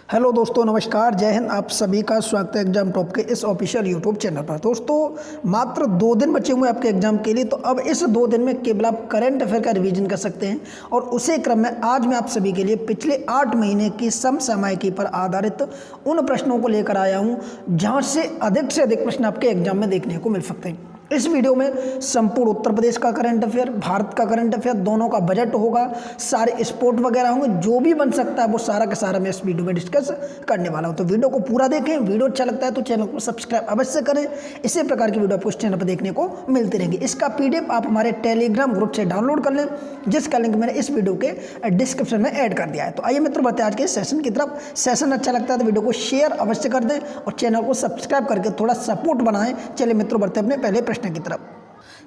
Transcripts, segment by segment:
Hello दोस्तों, नमस्कार, जय हिंद। आप सभी का स्वागत है एग्जाम टॉप के इस ऑफिशियल यूट्यूब चैनल पर। दोस्तों, मात्र 2 दिन बचे हुए आपके एग्जाम के लिए, तो अब इस 2 दिन में केवल आप करंट अफेयर का रिवीजन कर सकते हैं। और उसी क्रम में आज मैं आप सभी के लिए पिछले 8 महीने की समसामयिकी पर आधारित उन प्रश्नों को लेकर आया हूँ जहाँ से अधिक प्रश्न आपके एग्जाम में देखने को मिल सकते हैं। इस वीडियो में संपूर्ण उत्तर प्रदेश का करंट अफेयर, भारत का करंट अफेयर, दोनों का बजट होगा, सारे स्पोर्ट वगैरह होंगे, जो भी बन सकता है वो सारा का सारा मैं इस वीडियो में डिस्कस करने वाला हूं। तो वीडियो को पूरा देखें। वीडियो अच्छा लगता है तो चैनल को सब्सक्राइब अवश्य करें। इसी प्रकार की वीडियो आपको इस चैनल पर देखने को मिलती रहेंगी। इसका PDF आप हमारे टेलीग्राम ग्रुप से डाउनलोड कर लें, जिसका लिंक मैंने इस वीडियो के डिस्क्रिप्शन में ऐड कर दिया है। तो आइए मित्रों, बढ़ते हैं आज के सेशन की तरफ। सेशन अच्छा लगता है तो वीडियो को शेयर अवश्य कर दें और चैनल को सब्सक्राइब करके थोड़ा सपोर्ट बनाएं। चलिए मित्रों, बढ़ते हैं अपने पहले प्रश्न की तरफ।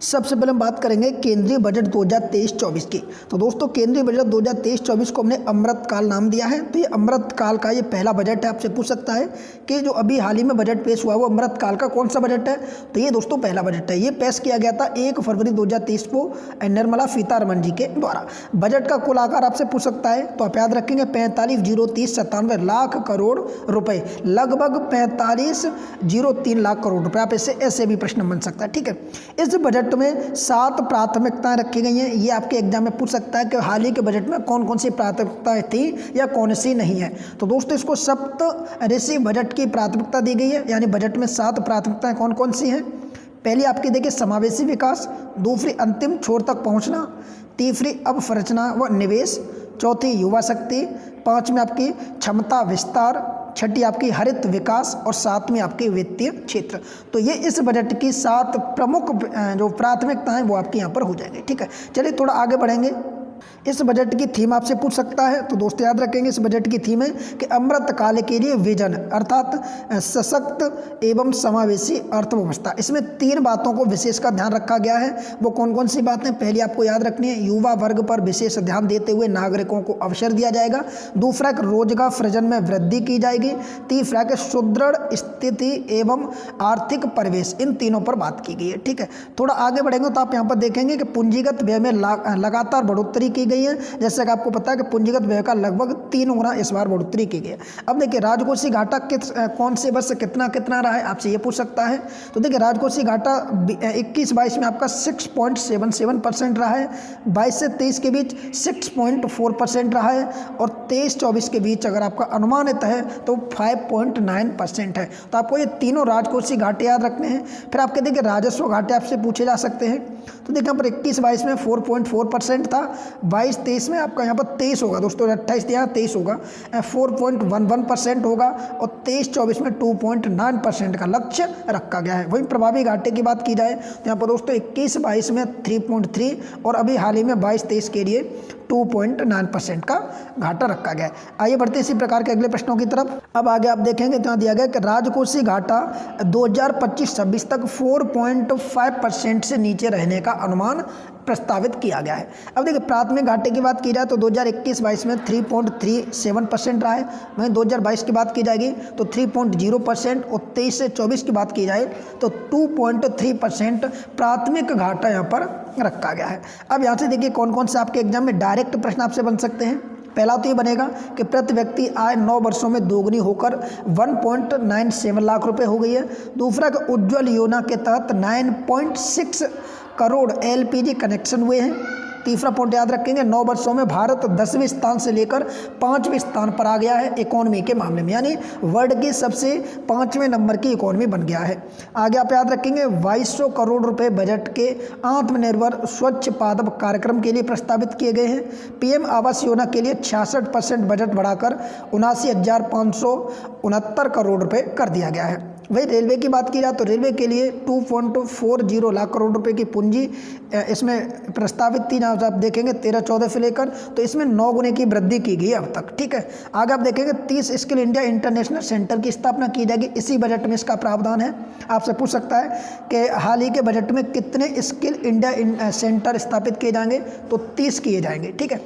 सबसे पहले हम बात करेंगे केंद्रीय बजट 2023-24 की। तो दोस्तों, केंद्रीय बजट 2023-24 को हमने अमृतकाल नाम दिया है। तो ये अमृतकाल का ये पहला बजट है। आपसे पूछ सकता है कि जो अभी हाल ही में बजट पेश हुआ वो अमृतकाल का कौन सा बजट है। तो ये दोस्तों पहला बजट है। ये पेश किया गया था 1 फरवरी 2023 को निर्मला सीतारमण जी के द्वारा। बजट का कुल आकार आपसे पूछ सकता है, तो आप याद रखेंगे 45,030,97 लाख करोड़ रुपए, लगभग 45,003 लाख करोड़ रुपए। आप ऐसे भी प्रश्न बन सकता है। ठीक है, इस बजट में 7 प्राथमिकताएं रखी गई हैं। ये आपके एग्जाम में पूछ सकता है कि हाल ही के बजट में कौन कौन सी प्राथमिकताएं थी या कौन सी नहीं है। तो दोस्तों, इसको सप्तऋषि बजट की प्राथमिकता दी गई है, यानी बजट में 7 प्राथमिकताएं कौन कौन सी हैं। पहली आपकी देखिए समावेशी विकास, दूसरी अंतिम छोर तक पहुंचना, तीसरी अवसंरचना व निवेश, चौथी युवा शक्ति, पांचवी आपकी क्षमता विस्तार, छठी आपकी हरित विकास और सातवीं आपकी वित्तीय क्षेत्र। तो ये इस बजट की 7 प्रमुख जो प्राथमिकताएं वो आपकी यहाँ पर हो जाएंगी। ठीक है, चलिए थोड़ा आगे बढ़ेंगे। इस बजट की थीम आपसे पूछ सकता है, तो दोस्तों याद रखेंगे इस बजट की थीम है कि अमृतकाल के लिए विजन, अर्थात सशक्त एवं समावेशी अर्थव्यवस्था। इसमें 3 बातों को विशेष का ध्यान रखा गया है। वो कौन कौन सी बातें, पहली आपको याद रखनी है, युवा वर्ग पर विशेष ध्यान देते हुए नागरिकों को अवसर दिया जाएगा। दूसरा, रोजगार सृजन में वृद्धि की जाएगी। तीसरा, कि सुदृढ़ स्थिति एवं आर्थिक परिवेश, इन तीनों पर बात की गई है। ठीक है, थोड़ा आगे बढ़ेंगे तो आप यहाँ पर देखेंगे कि पूंजीगत व्यय में लगातार बढ़ोतरी की गई है। जैसे कि आपको पता है कि पूंजीगत व्यय का लगभग 3 गुना इस बार बढ़ोतरी की गई है। अब देखिए राजकोषीय घाटा कौन से वर्ष कितना कितना रहा है, आपसे ये पूछ सकता है। तो देखिए राजकोषीय घाटा 21-22 में आपका 6.77% रहा है, 22 से 23 के बीच 6.4% रहा है, और 23-24 के बीच अगर आपका अनुमानित है तो 5.9% है। तो आपको ये तीनों राजकोषीय घाटे याद रखने हैं। फिर आपके देखिए राजस्व घाटे आपसे पूछे जा सकते हैं। तो देखिए यहाँ पर 21-22 में 4.4% था, 22-23 में आपका यहाँ पर 23 होगा दोस्तों, 28 यहाँ 23 होगा, 4.11% होगा, और 23-24 में 2.9% का लक्ष्य रखा गया है। वहीं प्रभावी घाटे की बात की जाए तो यहाँ पर दोस्तों 21-22 में 3.3 और अभी हाल ही में 22-23 के लिए 2.9% का घाटा रखा गया है। आइए बढ़ते इसी प्रकार के अगले प्रश्नों की तरफ। अब आगे आप देखेंगे तो यहाँ दिया गया कि राजकोषीय घाटा 2025-26 तक 4.5% से नीचे रहने का अनुमान प्रस्तावित किया गया है। अब देखिए प्राथमिक घाटे की बात की जाए तो 2021-22 में 3.37% रहा है। वहीं 2022 की बात की जाएगी तो 3.0%, और 23 से 24 की बात की जाए तो 2.3% प्राथमिक घाटा यहाँ पर रखा गया है। अब यहाँ से देखिए कौन कौन से आपके एग्जाम में डायरेक्ट प्रश्न आपसे बन सकते हैं। पहला तो ये बनेगा कि प्रति व्यक्ति आय 9 वर्षों में दोगुनी होकर 1.97 लाख रुपए हो गई है। दूसरा कि उज्ज्वल योजना के तहत 9.6 करोड़ LPG कनेक्शन हुए हैं। तीसरा पॉइंट याद रखेंगे, 9 वर्षों में भारत 10वें स्थान से लेकर 5वें स्थान पर आ गया है इकोनॉमी के मामले में, यानी वर्ल्ड की सबसे 5वें नंबर की इकोनॉमी बन गया है। आगे आप याद रखेंगे 2200 करोड़ रुपए बजट के आत्मनिर्भर स्वच्छ पादप कार्यक्रम के लिए प्रस्तावित किए गए हैं। PM आवास योजना के लिए 66% बजट बढ़ाकर 79,569 करोड़ रुपए कर दिया गया है। वही रेलवे की बात की जाए तो रेलवे के लिए 2.40 लाख करोड़ रुपए की पूंजी इसमें प्रस्तावित थी। जहाँ आप देखेंगे 13-14 से लेकर, तो इसमें 9 गुने की वृद्धि की गई अब तक। ठीक है, आगे आप देखेंगे 30 स्किल इंडिया इंटरनेशनल सेंटर की स्थापना की जाएगी। इसी बजट में इसका प्रावधान है। आपसे पूछ सकता है कि हाल ही के बजट में कितने स्किल इंडिया सेंटर स्थापित किए जाएंगे, तो 30 किए जाएंगे। ठीक है,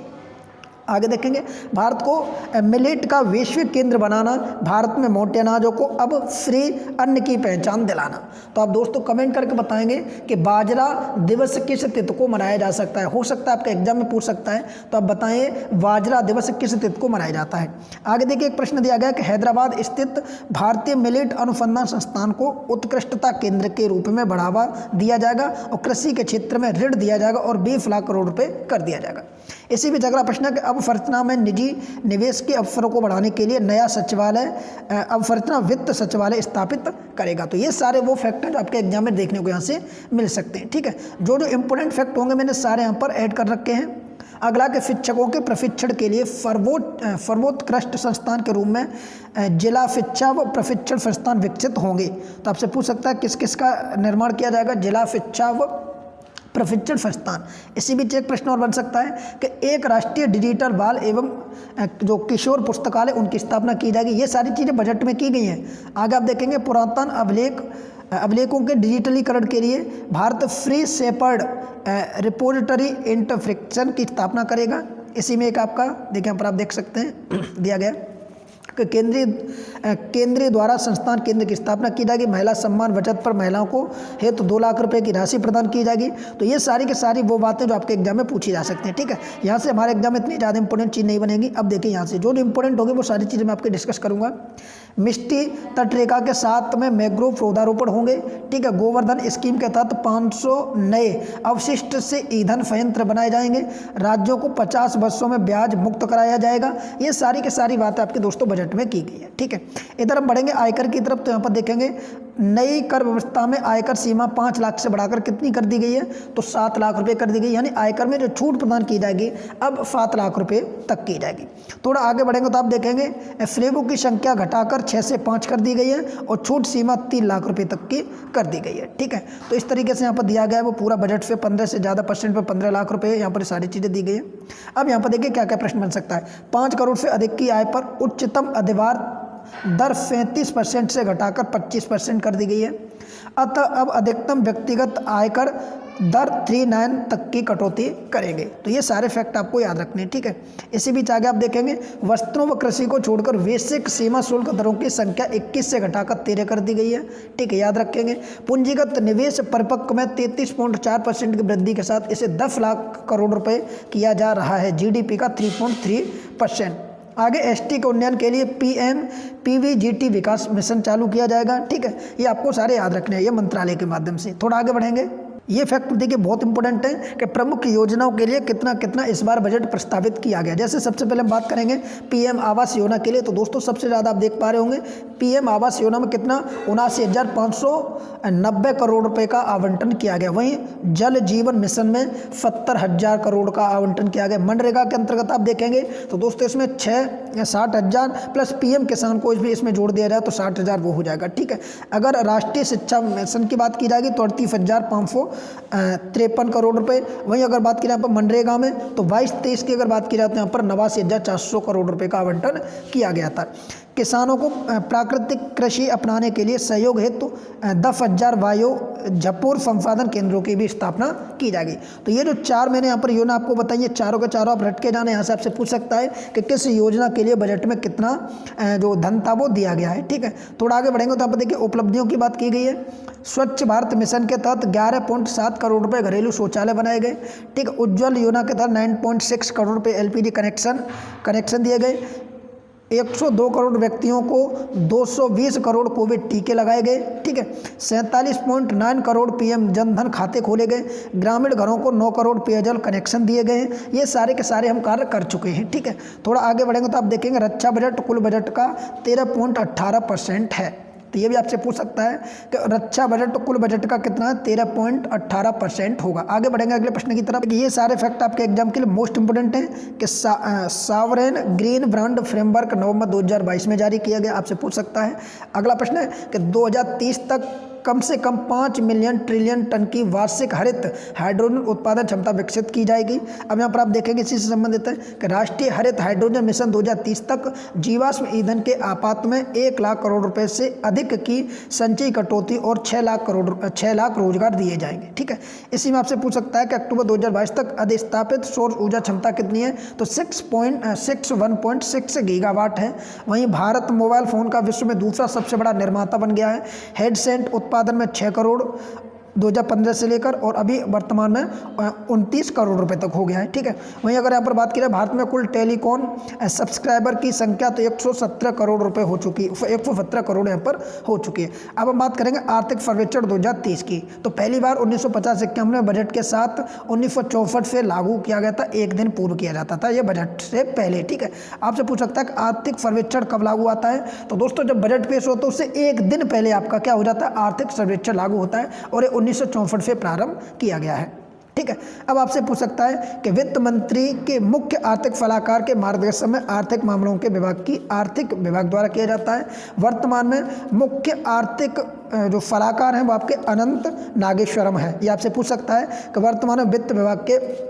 आगे देखेंगे, भारत को मिलेट का वैश्विक केंद्र बनाना, भारत में मोटे अनाजों को अब फ्री अन्न की पहचान दिलाना। तो आप दोस्तों कमेंट करके बताएंगे कि बाजरा दिवस किस तिथि को मनाया जा सकता है। हो सकता है आपका एग्जाम में पूछ सकता है, तो आप बताएं बाजरा दिवस किस तिथि को मनाया जाता है। आगे देखिए एक प्रश्न दिया गया कि हैदराबाद स्थित भारतीय मिलेट अनुसंधान संस्थान को उत्कृष्टता केंद्र के रूप में बढ़ावा दिया जाएगा और कृषि के क्षेत्र में ऋण दिया जाएगा और 20 लाख करोड़ रुपए कर दिया जाएगा। इसी बीच अगला प्रश्न है कि अवसंरचना में निजी निवेश के अवसरों को बढ़ाने के लिए नया सचिवालय अवसंरचना वित्त सचिवालय स्थापित करेगा। तो ये सारे वो फैक्ट हैं जो आपके एग्जाम में देखने को यहाँ से मिल सकते हैं। ठीक है, जो जो इंपॉर्टेंट फैक्ट होंगे मैंने सारे यहाँ पर ऐड कर रखे हैं। अगला के शिक्षकों के प्रशिक्षण के लिए सर्वोत्कृष्ट संस्थान के रूप में जिला शिक्षा व प्रशिक्षण संस्थान विकसित होंगे। तो आपसे पूछ सकता है किस किस का निर्माण किया जाएगा, जिला शिक्षा व प्रशिक्षण संस्थान। इसी बीच एक प्रश्न और बन सकता है कि एक राष्ट्रीय डिजिटल बाल एवं जो किशोर पुस्तकालय उनकी स्थापना की जाएगी। ये सारी चीज़ें बजट में की गई हैं। आगे आप देखेंगे पुरातन अभिलेखों के डिजिटलीकरण के लिए भारत फ्री शेपर्ड रिपोजिटरी इंटरफ्रिक्शन की स्थापना करेगा। इसी में एक आपका देखिए यहाँ पर आप देख सकते हैं दिया गया कि केंद्रीय द्वारा संस्थान केंद्र की स्थापना की जाएगी। महिला सम्मान बचत पर महिलाओं को हेतु 2 लाख रुपए की राशि प्रदान की जाएगी। तो ये सारी की सारी वो बातें जो आपके एग्जाम में पूछी जा सकती हैं। ठीक है, यहाँ से हमारे एग्जाम में इतनी ज़्यादा इंपॉर्टेंट चीज़ नहीं बनेगी। अब देखिए यहाँ से जो इंपॉर्टेंट होगी वो सारी चीज़ें मैं आपके डिस्कस करूँगा। मिष्टी तटरेखा के साथ में मैंग्रोव पौधारोपण होंगे। ठीक है, गोवर्धन स्कीम के तहत 500 नए अवशिष्ट से ईंधन संयंत्र बनाए जाएंगे। राज्यों को 50 वर्षों में ब्याज मुक्त कराया जाएगा। ये सारी की सारी बातें आपके दोस्तों बजट में की गई है। ठीक है, इधर हम बढ़ेंगे आयकर की तरफ। तो यहाँ पर देखेंगे नई कर व्यवस्था में आयकर सीमा 5 लाख से बढ़ाकर कितनी कर दी गई है, तो 7 लाख रुपए कर दी गई। यानी आयकर में जो छूट प्रदान की जाएगी अब 7 लाख रुपए तक की जाएगी। थोड़ा आगे बढ़ेंगे तो आप देखेंगे फ्लेगों की संख्या घटाकर 6 से 5 कर दी गई है और छूट सीमा 3 लाख रुपए तक की कर दी गई है। ठीक है, तो इस तरीके से यहाँ पर दिया गया है वो पूरा बजट से 15 से ज़्यादा % पर 15 लाख रुपए यहाँ पर सारी चीज़ें दी गई है। अब यहाँ पर देखिए क्या क्या प्रश्न बन सकता है। 5 करोड़ से अधिक की आय पर उच्चतम अधिभार दर 37% से घटाकर 25% कर दी गई है। अतः अब अधिकतम व्यक्तिगत आयकर दर 39 तक की कटौती करेंगे। तो ये सारे फैक्ट आपको याद रखने हैं। ठीक है, इसी बीच आगे आप देखेंगे वस्त्रों व कृषि को छोड़कर वैश्विक सीमा शुल्क दरों की संख्या 21 से घटाकर 13 कर दी गई है। ठीक है, याद रखेंगे। पूंजीगत निवेश परिपक्व में 33.4% की वृद्धि के साथ इसे 10 लाख करोड़ रुपए किया जा रहा है। GDP का 3.3%। आगे एसटी के उन्नयन के लिए PMPVGT विकास मिशन चालू किया जाएगा। ठीक है, ये आपको सारे याद रखने हैं, ये मंत्रालय के माध्यम से। थोड़ा आगे बढ़ेंगे, ये फैक्ट देखिए बहुत इंपॉर्टेंट है कि प्रमुख योजनाओं के लिए कितना कितना इस बार बजट प्रस्तावित किया गया। जैसे सबसे पहले हम बात करेंगे PM आवास योजना के लिए। तो दोस्तों सबसे ज़्यादा आप देख पा रहे होंगे PM आवास योजना में कितना 79,590 करोड़ रुपए का आवंटन किया गया। वहीं जल जीवन मिशन में 70,000 करोड़ का आवंटन किया गया। मनरेगा के अंतर्गत आप देखेंगे तो दोस्तों इसमें 60,000 प्लस PM किसान को भी इसमें जोड़ दिया जाए तो 60,000 वो हो जाएगा। ठीक है, अगर राष्ट्रीय शिक्षा मिशन की बात की जाएगी तो 38,553 करोड़ रुपए। वहीं अगर बात की जाए यहाँ पर मनरेगा में तो 22-23 की अगर बात की जाए तो यहाँ पर 89,400 करोड़ रुपए का आवंटन किया गया था। किसानों को प्राकृतिक कृषि अपनाने के लिए सहयोग हेतु 10,000 वायु झपूर संसाधन केंद्रों की भी स्थापना की जाएगी। तो ये जो 4 मैंने यहाँ पर योजना आपको बताइए, चारों के चारों आप रट के जाने। यहाँ से आपसे पूछ सकता है कि किस योजना के लिए बजट में कितना जो धन था वो दिया गया है। ठीक है, थोड़ा आगे बढ़ेंगे तो आप देखिए उपलब्धियों की बात की गई है। स्वच्छ भारत मिशन के तहत 11.7 करोड़ रुपए घरेलू शौचालय बनाए गए। ठीक है, उज्ज्वल योजना के तहत 9.6 करोड़ रुपए LPG कनेक्शन दिए गए। 102 करोड़ व्यक्तियों को 220 करोड़ कोविड टीके लगाए गए। ठीक है, 47.9 करोड़ PM जनधन खाते खोले गए। ग्रामीण घरों को 9 करोड़ पेयजल कनेक्शन दिए गए हैं। ये सारे के सारे हम कार्य कर चुके हैं। ठीक है, थोड़ा आगे बढ़ेंगे तो आप देखेंगे रक्षा बजट कुल बजट का 13.18% है। तो ये भी आपसे पूछ सकता है कि रक्षा बजट कुल बजट का कितना है, 13.18% होगा। आगे बढ़ेंगे अगले प्रश्न की तरफ। ये सारे फैक्ट आपके एग्जाम के लिए मोस्ट इंपोर्टेंट हैं कि सावरेन ग्रीन बॉन्ड फ्रेमवर्क नवंबर 2022 में जारी किया गया। आपसे पूछ सकता है। अगला प्रश्न है कि 2030 तक कम से कम 5 मिलियन ट्रिलियन टन की वार्षिक हरित हाइड्रोजन उत्पादन क्षमता विकसित की जाएगी। अब यहाँ पर आप देखेंगे इसी से संबंधित है कि राष्ट्रीय हरित हाइड्रोजन मिशन 2030 तक जीवाश्म ईंधन के आपात में 1 लाख करोड़ रुपए से अधिक की संचयी कटौती और 6 लाख रोजगार दिए जाएंगे। ठीक है, इसी में आपसे पूछ सकता है कि अक्टूबर 2022 तक अधिस्थापित सौर ऊर्जा क्षमता कितनी है, तो 1.6 गीगावाट है। वहीं भारत मोबाइल फोन का विश्व में दूसरा सबसे बड़ा निर्माता बन गया है। हेडसेट उत्पादन में 6 करोड़ 2015 से लेकर और अभी वर्तमान में 29 करोड़ रुपए तक हो गया है। ठीक है, वहीं अगर यहाँ पर बात की जाए भारत में कुल टेलीकॉम सब्सक्राइबर की संख्या तो 117 करोड़ रुपए हो चुकी, 117 करोड़ यहाँ पर हो चुकी है। अब हम बात करेंगे आर्थिक सर्वेक्षण 2030 की, तो पहली बार 1950-51 में बजट के साथ 1964 से लागू किया गया था, एक दिन पूर्व किया जाता था ये बजट से पहले। ठीक है, आपसे पूछ सकता है कि आर्थिक सर्वेक्षण कब लागू आता है, तो दोस्तों जब बजट पेश होता है उससे एक दिन पहले आपका क्या हो जाता है, आर्थिक सर्वेक्षण लागू होता है और 1964 से प्रारंभ किया गया है। ठीक है, अब आपसे पूछ सकता है कि वित्त मंत्री के मुख्य आर्थिक सलाहकार के मार्गदर्शन में आर्थिक मामलों के विभाग की आर्थिक विभाग द्वारा किया जाता है। वर्तमान में मुख्य आर्थिक जो सलाहकार हैं वो आपके अनंत नागेश्वरम है। ये आपसे पूछ सकता है कि वर्तमान में वित्त विभाग के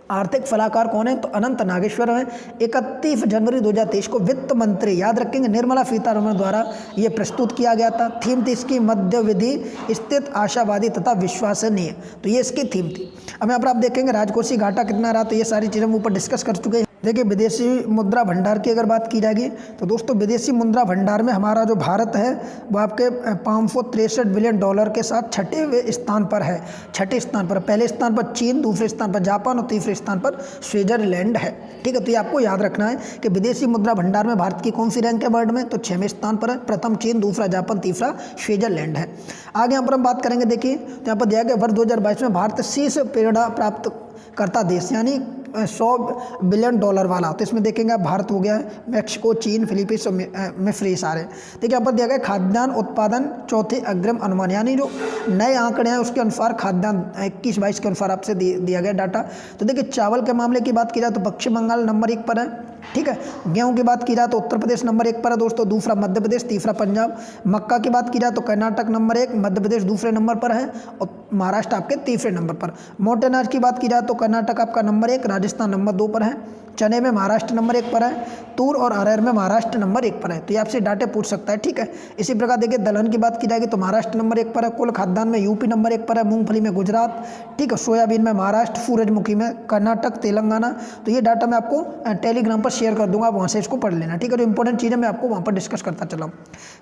आर्थिक सलाहकार कौन है, तो अनंत नागेश्वर है। 31 जनवरी 2023 को वित्त मंत्री, याद रखेंगे, निर्मला सीतारमण द्वारा ये प्रस्तुत किया गया था। थीम थी इसकी मध्यविधि स्थित, आशावादी तथा विश्वसनीय, तो ये इसकी थीम थी। अब यहाँ पर आप देखेंगे राजकोषीय घाटा कितना रहा, तो ये सारी चीज़ें हम ऊपर डिस्कस कर चुके हैं। देखिए विदेशी मुद्रा भंडार की अगर बात की जाएगी तो दोस्तों विदेशी मुद्रा भंडार में हमारा जो भारत है वो आपके 563 बिलियन डॉलर के साथ छठे स्थान पर है। छठे स्थान पर, पहले स्थान पर चीन, दूसरे स्थान पर जापान और तीसरे स्थान पर स्विट्जरलैंड है। ठीक है, तो ये आपको याद रखना है कि विदेशी मुद्रा भंडार में भारत की कौन सी रैंक है वर्ल्ड में, तो 6वें स्थान पर है। प्रथम चीन, दूसरा जापान, तीसरा स्विट्जरलैंड है। आगे यहाँ पर हम बात करेंगे, देखिए तो यहाँ पर दिया गया वर्ष 2022 में भारत शीर्ष प्रेरणा प्राप्त करता देश यानी 100 बिलियन डॉलर वाला, तो इसमें देखेंगे आप भारत हो गया है, मैक्सिको, चीन, फिलीपींस में फ्री सारे। देखिए यहाँ पर दिया गया खाद्यान्न उत्पादन चौथे अग्रिम अनुमान, यानी जो नए आंकड़े हैं उसके अनुसार खाद्यान्न 21-22 के अनुसार आपसे दिया गया डाटा। तो देखिए चावल के मामले की बात की जाए तो पश्चिम बंगाल नंबर 1 पर है। ठीक है, गेहूं की बात की जाए तो उत्तर प्रदेश नंबर 1 पर है दोस्तों, दूसरा मध्य प्रदेश, तीसरा पंजाब। मक्का की बात की जाए तो कर्नाटक नंबर 1, मध्य प्रदेश दूसरे नंबर पर है और महाराष्ट्र आपके तीसरे नंबर पर। मोटे अनाज की बात की जाए तो कर्नाटक आपका नंबर 1, राजस्थान नंबर 2 पर है। चने में महाराष्ट्र नंबर 1 पर है। तूर और अरहर में महाराष्ट्र नंबर 1 पर है। तो ये आपसे डाटे पूछ सकता है। ठीक है, इसी प्रकार देखिए दलहन की बात की जाएगी तो महाराष्ट्र नंबर 1 पर है। कुल खाद्यान्न में यूपी नंबर 1 पर है। मूंगफली में गुजरात, ठीक है, सोयाबीन में महाराष्ट्र, सूरजमुखी में कर्नाटक, तेलंगाना। तो ये डाटा मैं आपको टेलीग्राम पर शेयर कर दूंगा, वहाँ से इसको पढ़ लेना। ठीक है, तो इंपॉर्टेंट चीज़ें मैं आपको वहाँ पर डिस्कस करता चला।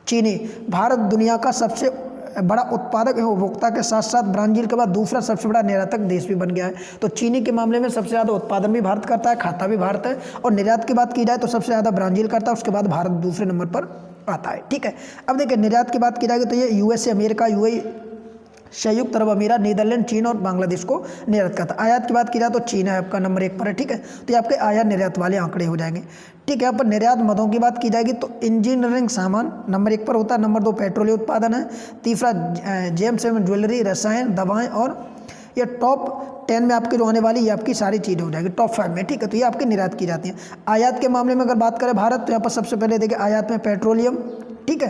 चीनी, भारत दुनिया का सबसे बड़ा उत्पादक एवं उपभोक्ता के साथ साथ ब्राज़ील के बाद दूसरा सबसे बड़ा निर्यातक देश भी बन गया है। तो चीनी के मामले में सबसे ज़्यादा उत्पादन भी भारत करता है, खाता भी भारत है, और निर्यात की बात की जाए तो सबसे ज़्यादा ब्राज़ील करता है, उसके बाद भारत दूसरे नंबर पर आता है। ठीक है, अब देखिए निर्यात की बात की जाएगी तो ये यूएसए, अमेरिका, यूएई, संयुक्त अरब अमीरात, नीदरलैंड, चीन और बांग्लादेश को निर्यात करता है। आयात की बात की जाए तो चीन है आपका नंबर 1 पर है। ठीक है, तो ये आपके आयात निर्यात वाले आंकड़े हो जाएंगे। ठीक है, यहाँ पर निर्यात मदों की बात की जाएगी तो इंजीनियरिंग सामान नंबर 1 पर होता है। नंबर 2 पेट्रोलियम उत्पादन है। तीसरा जेम्स एवं ज्वेलरी, रसायन, दवाएं, और ये टॉप 10 में आपकी जो आने वाली ये आपकी सारी चीज़ें हो जाएगी टॉप 5 में। ठीक है, तो ये आपकी निर्यात की जाती हैं। आयात के मामले में अगर बात करें भारत, तो यहाँ पर सबसे पहले देखिए आयात में पेट्रोलियम, ठीक है,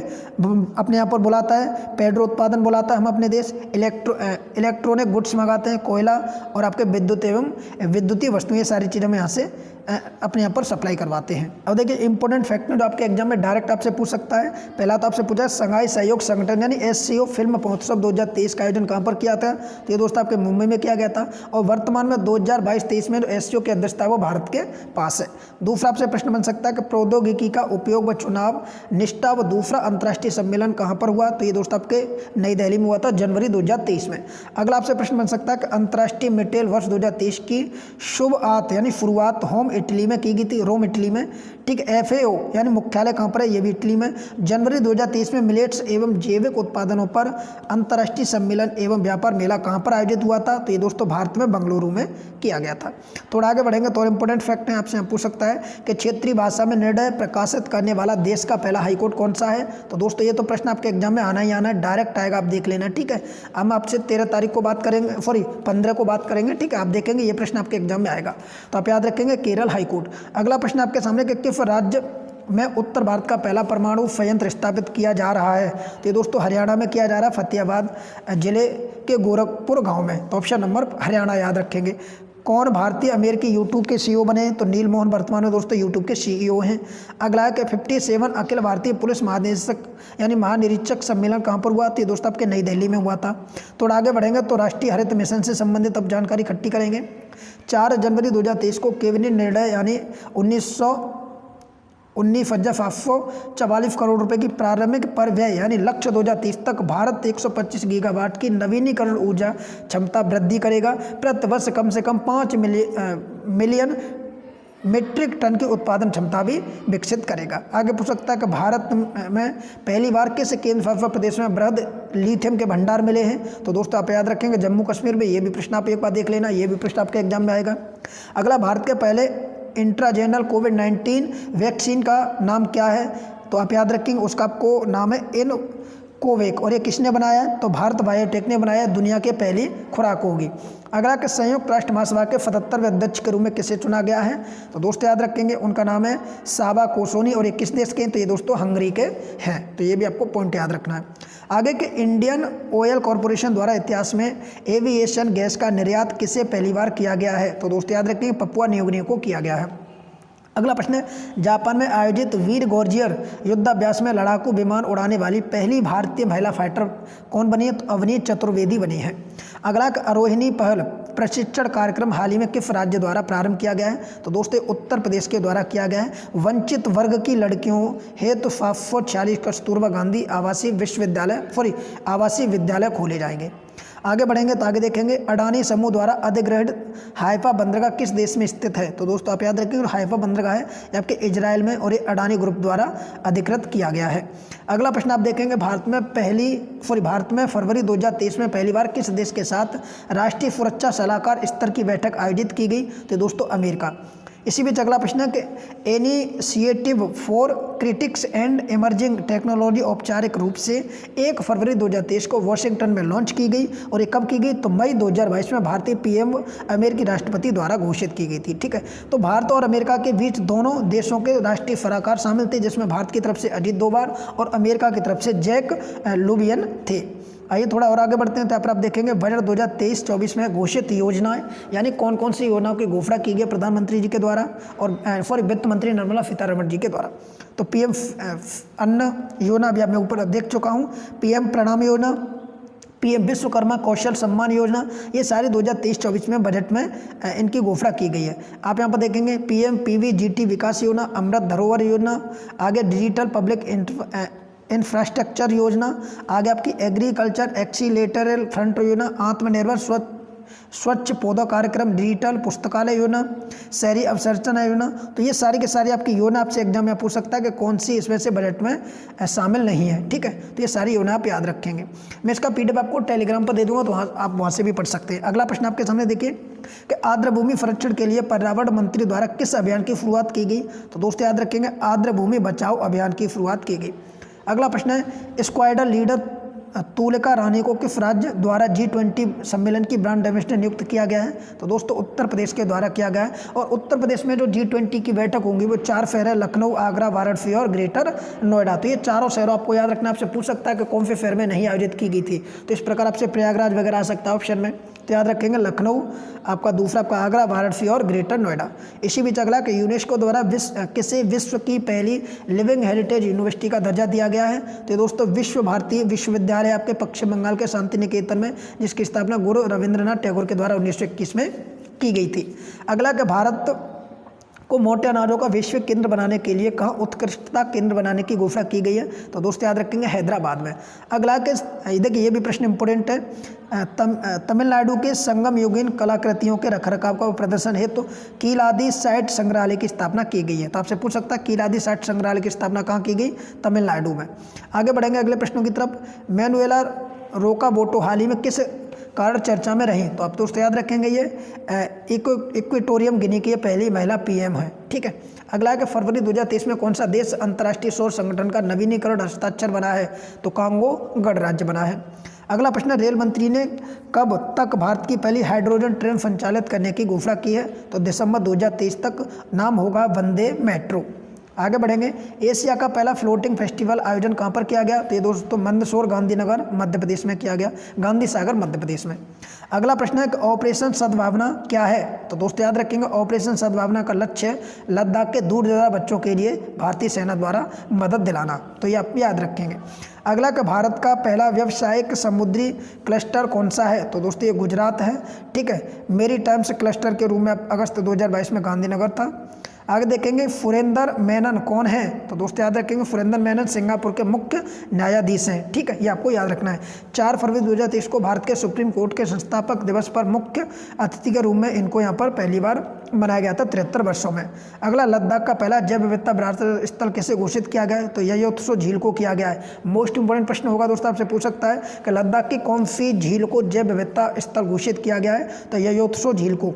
अपने यहाँ पर बुलाता है, पेट्रो उत्पादन बुलाता है हम अपने देश, इलेक्ट्रॉनिक गुड्स मंगाते हैं, कोयला और आपके विद्युत एवं विद्युतीय वस्तुएं, ये सारी चीज़ें हम यहाँ से अपने यहाँ पर सप्लाई करवाते हैं। अब देखिए इंपॉर्टेंट फैक्ट जो आपके एग्जाम में डायरेक्ट आपसे पूछ सकता है। पहला तो आपसे पूछा है संघाई सहयोग संगठन यानी SCO फिल्म महोत्सव 2023 का आयोजन कहाँ पर किया था, तो ये दोस्त आपके मुंबई में किया गया था। और वर्तमान में 2022-23 में जो SCO की अध्यक्षता है वो भारत के पास है। दूसरा आपसे प्रश्न बन सकता है कि प्रौद्योगिकी का उपयोग व चुनाव निष्ठा व दूसरा अंतर्राष्ट्रीय सम्मेलन कहाँ पर हुआ, तो ये दोस्त आपके नई दिल्ली में हुआ था जनवरी 2023 में। अगला आपसे प्रश्न बन सकता है कि अंतर्राष्ट्रीय मिटेल वर्ष 2023 की शुरुआत यानी शुरुआत होम इटली में की गई थी, रोम इटली में। ठीक, FAO यानी मुख्यालय कहाँ पर है, ये भी इटली में। जनवरी 2023 में मिलेट्स एवं जैविक उत्पादनों पर अंतर्राष्ट्रीय सम्मेलन एवं व्यापार मेला कहाँ पर आयोजित हुआ था, तो ये दोस्तों भारत में बेंगलुरु में किया गया था। थोड़ा आगे बढ़ेंगे तो और इंपॉर्टेंट फैक्ट है आपसे पूछ सकता है कि क्षेत्रीय भाषा में निर्णय प्रकाशित करने वाला देश का पहला हाईकोर्ट कौन सा है, तो दोस्तों ये तो प्रश्न आपके एग्जाम में आना ही आना है, डायरेक्ट आएगा, आप देख लेना। ठीक है, हम आपसे 13 तारीख को बात करेंगे, 15 को बात करेंगे। ठीक है, आप देखेंगे ये प्रश्न आपके एग्जाम में आएगा, तो आप याद रखेंगे केरल हाईकोर्ट। अगला प्रश्न आपके सामने कि किस राज्य में उत्तर भारत का पहला परमाणु संयंत्र स्थापित किया जा रहा है? तो ये दोस्तों हरियाणा में किया जा रहा है, फतेहाबाद जिले के गोरखपुर गांव में। तो ऑप्शन नंबर हरियाणा याद रखेंगे। कौन भारतीय अमेरिकी यूट्यूब के सीईओ बने? तो नील मोहन वर्तमान में दोस्तों यूट्यूब के सीईओ हैं। अगला है कि 57 अखिल भारतीय पुलिस महानिदेशक यानी महानिरीक्षक सम्मेलन कहाँ पर हुआ? तो दोस्तों आपके नई दिल्ली में हुआ था। थोड़ा आगे बढ़ेंगे तो राष्ट्रीय हरित मिशन से संबंधित अब जानकारी इकट्ठी करेंगे। 4 जनवरी 2023 को कैबिनेट निर्णय यानी 19,544 करोड़ रुपए की प्रारंभिक पर व्यय यानी लक्ष्य 2030 तक भारत 125 गीगावाट की नवीनीकरण ऊर्जा क्षमता वृद्धि करेगा। प्रति वर्ष कम से कम 5 मिलियन मीट्रिक टन की उत्पादन क्षमता भी विकसित करेगा। आगे पूछ सकता है कि भारत में पहली बार किस केंद्र शासित प्रदेश में वृहद लिथियम के भंडार मिले हैं? तो दोस्तों आप याद रखेंगे जम्मू कश्मीर में। ये भी प्रश्न आप एक बार देख लेना, ये भी प्रश्न आपके एग्जाम में आएगा। अगला, भारत के पहले इंट्राजेनल कोविड-19 वैक्सीन का नाम क्या है? तो आप याद रखेंगे उसका आपको नाम है इनकोवैक। और ये किसने बनाया है? तो भारत बायोटेक ने बनाया। दुनिया की पहली खुराक होगी। अगला कि संयुक्त राष्ट्र महासभा के 77वें अध्यक्ष के रूप में किसे चुना गया है? तो दोस्तों याद रखेंगे उनका नाम है साबा कोसोनी। और ये किस देश के हैं? तो ये दोस्तों हंगरी के हैं। तो ये भी आपको पॉइंट याद रखना है। आगे के इंडियन ऑयल कॉरपोरेशन द्वारा इतिहास में एविएशन गैस का निर्यात किसे पहली बार किया गया है? तो दोस्तों याद रखेंगे पपुआ न्यू गिनी को किया गया है। अगला प्रश्न है, जापान में आयोजित वीर गॉर्जियर युद्धाभ्यास में लड़ाकू विमान उड़ाने वाली पहली भारतीय महिला फाइटर कौन बनी है? तो अवनीत चतुर्वेदी बनी है। अगला, आरोहिणी पहल प्रशिक्षण कार्यक्रम हाल ही में किस राज्य द्वारा प्रारंभ किया गया है? तो दोस्तों उत्तर प्रदेश के द्वारा किया गया है। वंचित वर्ग की लड़कियों हेतु 546 कस्तूरबा गांधी आवासीय विद्यालय खोले जाएंगे। आगे बढ़ेंगे तो आगे देखेंगे अडानी समूह द्वारा अधिग्रहित हाइफा बंदरगाह किस देश में स्थित है? तो दोस्तों आप याद रखेंगे हाइफा बंदरगाह है ये आपके इजराइल में और ये अडानी ग्रुप द्वारा अधिकृत किया गया है। अगला प्रश्न आप देखेंगे भारत में फरवरी 2023 में पहली बार किस देश के साथ राष्ट्रीय सुरक्षा सलाहकार स्तर की बैठक आयोजित की गई? तो दोस्तों अमेरिका। इसी बीच अगला प्रश्न है कि initiative for critics and emerging technology औपचारिक रूप से 1 फरवरी 2023 को वाशिंगटन में लॉन्च की गई। और ये कब की गई? तो मई 2022 में भारतीय पीएम अमेरिकी राष्ट्रपति द्वारा घोषित की गई थी। ठीक है, तो भारत और अमेरिका के बीच दोनों देशों के राष्ट्रीय सलाहकार शामिल थे, जिसमें भारत की तरफ से अजीत डोभाल और अमेरिका की तरफ से जैक लुबियन थे। आइए थोड़ा और आगे बढ़ते हैं। तो यहाँ पर आप देखेंगे बजट 2023-24 में घोषित योजनाएं यानी कौन कौन सी योजनाओं की घोषणा की गई प्रधानमंत्री जी के द्वारा और वित्त मंत्री निर्मला सीतारमण जी के द्वारा। तो पीएम अन्न योजना अभी मैं ऊपर देख चुका हूँ, पीएम प्रणाम योजना, पीएम विश्वकर्मा कौशल सम्मान योजना, ये सारी 2023-24 में बजट में इनकी घोषणा की गई है। आप यहाँ पर देखेंगे पीएम पीवीजीटी विकास योजना, अमृत धरोहर योजना, आगे डिजिटल पब्लिक इंफ्रास्ट्रक्चर योजना, आगे आपकी एग्रीकल्चर एक्सीलेटरल फ्रंट योजना, आत्मनिर्भर स्वच्छ पौधा कार्यक्रम, डिजिटल पुस्तकालय योजना, शहरी अवसंरचना योजना। तो ये सारी के सारी आपकी योजना आपसे एग्जाम में पूछ सकता है कि कौन सी इसमें से बजट में शामिल नहीं है। ठीक है, तो ये सारी योजना आप याद रखेंगे। मैं इसका पीडीएफ आपको टेलीग्राम पर दे दूंगा, तो आप वहाँ से भी पढ़ सकते हैं। अगला प्रश्न आपके सामने देखिए कि आर्द्र भूमि संरक्षण के लिए पर्यावरण मंत्री द्वारा किस अभियान की शुरुआत की गई? तो दोस्तों याद रखेंगे आर्द्र भूमि बचाओ अभियान की शुरुआत की गई। अगला प्रश्न है स्क्वाड्रन लीडर तुलिका रानी को किस राज्य द्वारा G20 सम्मेलन की ब्रांड एम्बेसडर नियुक्त किया गया है? तो दोस्तों उत्तर प्रदेश के द्वारा किया गया है। और उत्तर प्रदेश में जो G20 की बैठक होंगी वो 4 शहर है, लखनऊ, आगरा, वाराणसी और ग्रेटर नोएडा। तो ये चारों शहरों आपको याद रखना। आपसे पूछ सकता है कि कौन से शहर में नहीं आयोजित की गई थी। तो इस प्रकार आपसे प्रयागराज वगैरह आ सकता है ऑप्शन में। तो याद रखेंगे लखनऊ, आपका दूसरा आपका आगरा, वाराणसी और ग्रेटर नोएडा। इसी बीच अगला कि यूनेस्को द्वारा किसे विश्व की पहली लिविंग हेरिटेज यूनिवर्सिटी का दर्जा दिया गया है? तो दोस्तों विश्व भारती विश्वविद्यालय आपके पश्चिम बंगाल के शांति निकेतन में, जिसकी स्थापना गुरु रविंद्रनाथ टैगोर के द्वारा 1921 में की गई थी। अगला कि भारत को मोटे अनाजों का वैश्विक केंद्र बनाने के लिए कहाँ उत्कृष्टता केंद्र बनाने की घोषणा की गई है? तो दोस्तों याद रखेंगे हैदराबाद में। अगला के देखिए ये भी प्रश्न इंपोर्टेंट है, तमिलनाडु के संगम युगीन कलाकृतियों के रखरखाव का प्रदर्शन है तो कीलादी साइट संग्रहालय की स्थापना की गई है। तो आपसे पूछ सकता है कीलादी साइट संग्रहालय की स्थापना कहाँ की गई? तमिलनाडु में। आगे बढ़ेंगे अगले प्रश्नों की तरफ। मैनुएला रोकाबोटो हाल ही में किस कारण चर्चा में रही? तो आप दोस्तों याद रखेंगे ये इक्वेटोरियम गिनी की ये पहली महिला पीएम है। ठीक है, अगला है कि फरवरी 2023 में कौन सा देश अंतर्राष्ट्रीय सौर संगठन का नवीनीकरण हस्ताक्षर बना है? तो कांगो गणराज्य बना है। अगला प्रश्न, रेल मंत्री ने कब तक भारत की पहली हाइड्रोजन ट्रेन संचालित करने की घोषणा की है? तो दिसंबर 2023 तक, नाम होगा वंदे मेट्रो। आगे बढ़ेंगे, एशिया का पहला फ्लोटिंग फेस्टिवल आयोजन कहाँ पर किया गया? तो ये दोस्तों मंदसौर गांधीनगर मध्य प्रदेश में किया गया, गांधी सागर मध्य प्रदेश में। अगला प्रश्न है कि ऑपरेशन सद्भावना क्या है? तो दोस्तों याद रखेंगे, ऑपरेशन सद्भावना का लक्ष्य है लद्दाख के दूर दराज बच्चों के लिए भारतीय सेना द्वारा मदद दिलाना, तो ये आप याद रखेंगे। अगला कि भारत का पहला व्यावसायिक समुद्री क्लस्टर कौन सा है? तो दोस्तों ये गुजरात है, ठीक है। मेरी टाइम्स क्लस्टर के रूप में अगस्त 2022 में गांधीनगर था। आगे देखेंगे, सुरेंद्र मेनन कौन है? तो दोस्तों याद रखेंगे, सुरेंद्र मेनन सिंगापुर के मुख्य न्यायाधीश हैं, ठीक है, ये आपको याद रखना है। 4 फरवरी 2023 को भारत के सुप्रीम कोर्ट के संस्थापक दिवस पर मुख्य अतिथि के रूप में इनको यहाँ पर पहली बार मनाया गया था 73 वर्षों में। अगला, लद्दाख का पहला जैव विविधता विरासत स्थल किसे घोषित किया गया है? तो ययोत्सो झील को किया गया है। मोस्ट इंपोर्टेंट प्रश्न होगा दोस्तों, आपसे पूछ सकता है कि लद्दाख की कौन सी झील को जैव विविधता स्थल घोषित किया गया है? तो ययोत्सो झील को।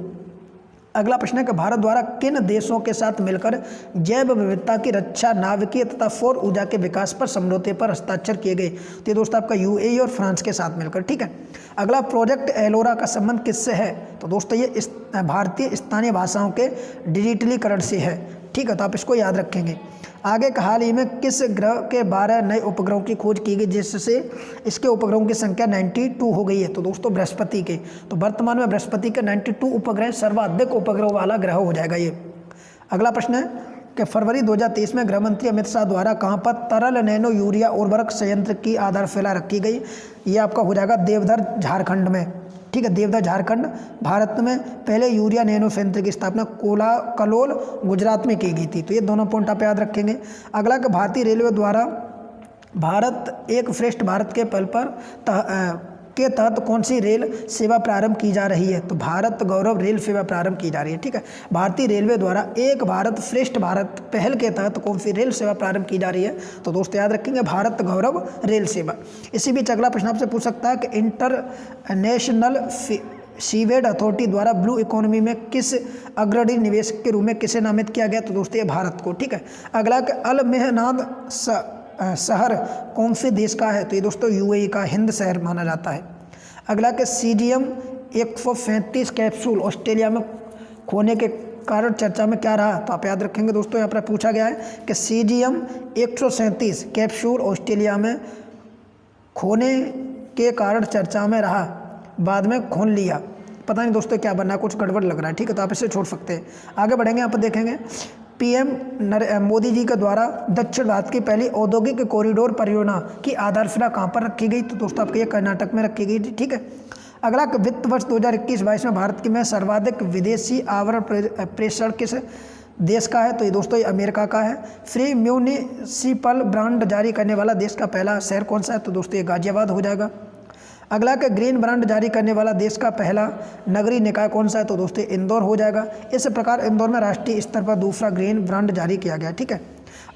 अगला प्रश्न है कि भारत द्वारा किन देशों के साथ मिलकर जैव विविधता की रक्षा, नाभिकीय तथा सौर ऊर्जा के विकास पर समझौते पर हस्ताक्षर किए गए? तो ये दोस्तों आपका यूएई और फ्रांस के साथ मिलकर, ठीक है। अगला, प्रोजेक्ट एलोरा का संबंध किससे है? तो दोस्तों ये भारतीय स्थानीय भाषाओं के डिजिटलीकरण से है, ठीक है, तो आप इसको याद रखेंगे। आगे हाल ही में किस ग्रह के 12 नए उपग्रहों की खोज की गई जिससे इसके उपग्रहों की संख्या 92 हो गई है? तो दोस्तों बृहस्पति के। तो वर्तमान में बृहस्पति के 92 उपग्रह सर्वाधिक उपग्रहों वाला ग्रह हो जाएगा ये। अगला प्रश्न है कि फरवरी 2023 में गृह मंत्री अमित शाह द्वारा कहाँ पर तरल नैनो यूरिया उर्वरक संयंत्र की आधारशिला रखी गई? ये आपका हो जाएगा देवधर झारखंड में, ठीक है, देवधर झारखंड। भारत में पहले यूरिया नैनो संयंत्र की स्थापना कलोल गुजरात में की गई थी, तो ये दोनों पॉइंट आप याद रखेंगे। अगला कि भारतीय रेलवे द्वारा भारत एक श्रेष्ठ भारत के पल पर के तहत कौन सी रेल सेवा प्रारंभ की जा रही है? तो भारत गौरव रेल सेवा प्रारंभ की जा रही है, ठीक है। भारतीय रेलवे द्वारा एक भारत श्रेष्ठ भारत पहल के तहत कौन सी रेल सेवा प्रारंभ की जा रही है? तो दोस्तों याद रखेंगे, भारत गौरव रेल सेवा। इसी बीच अगला प्रश्न आपसे पूछ सकता है कि इंटरनेशनल सीवेड अथॉरिटी द्वारा ब्लू इकोनॉमी में किस अग्रणी निवेश के रूप में किसे नामित किया गया? तो दोस्तों ये भारत को, ठीक है। अगला कि अल मेहनाद शहर कौन से देश का है? तो ये दोस्तों यूएई का हिंद शहर माना जाता है। अगला कि सीजियम 135 कैप्सूल ऑस्ट्रेलिया में खोने के कारण चर्चा में क्या रहा? तो आप याद रखेंगे दोस्तों, यहाँ पर पूछा गया है कि सीजियम 137 कैप्सूल ऑस्ट्रेलिया में खोने के कारण चर्चा में रहा, बाद में खोन लिया। पता नहीं दोस्तों क्या बनना, कुछ गड़बड़ लग रहा है, ठीक है, तो आप इसे छोड़ सकते हैं। आगे बढ़ेंगे, यहाँ पर देखेंगे पीएम मोदी जी के द्वारा दक्षिण भारत की पहली औद्योगिक कॉरिडोर परियोजना की आधारशिला कहाँ पर रखी गई? तो दोस्तों आपके ये कर्नाटक में रखी गई थी, ठीक है। अगला, वित्त वर्ष 2021-22 में भारत की में सर्वाधिक विदेशी आवरण प्रेषण किस देश का है? तो ये दोस्तों ये अमेरिका का है। फ्री म्यूनिसिपल बांड जारी करने वाला देश का पहला शहर कौन सा है? तो दोस्तों ये गाजियाबाद हो जाएगा। अगला कि ग्रीन बांड जारी करने वाला देश का पहला नगरीय निकाय कौन सा है? तो दोस्तों इंदौर हो जाएगा। इस प्रकार इंदौर में राष्ट्रीय स्तर पर दूसरा ग्रीन बांड जारी किया गया, ठीक है।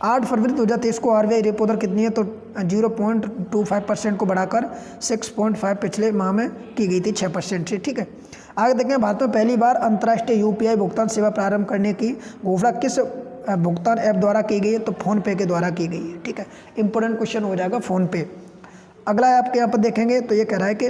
8 फरवरी 2023 को आरबीआई रेपो दर कितनी है? तो 0.25% को बढ़ाकर 6.5 पिछले माह में की गई थी 6% से, ठीक है। आगे देखें, भारत में पहली बार अंतर्राष्ट्रीय यूपीआई भुगतान सेवा प्रारंभ करने की घोषणा किस भुगतान ऐप द्वारा की गई है? तो फ़ोनपे के द्वारा की गई है, ठीक है। इंपॉर्टेंट क्वेश्चन हो जाएगा फ़ोनपे। अगला है आपके यहाँ पर देखेंगे तो ये कह रहा है कि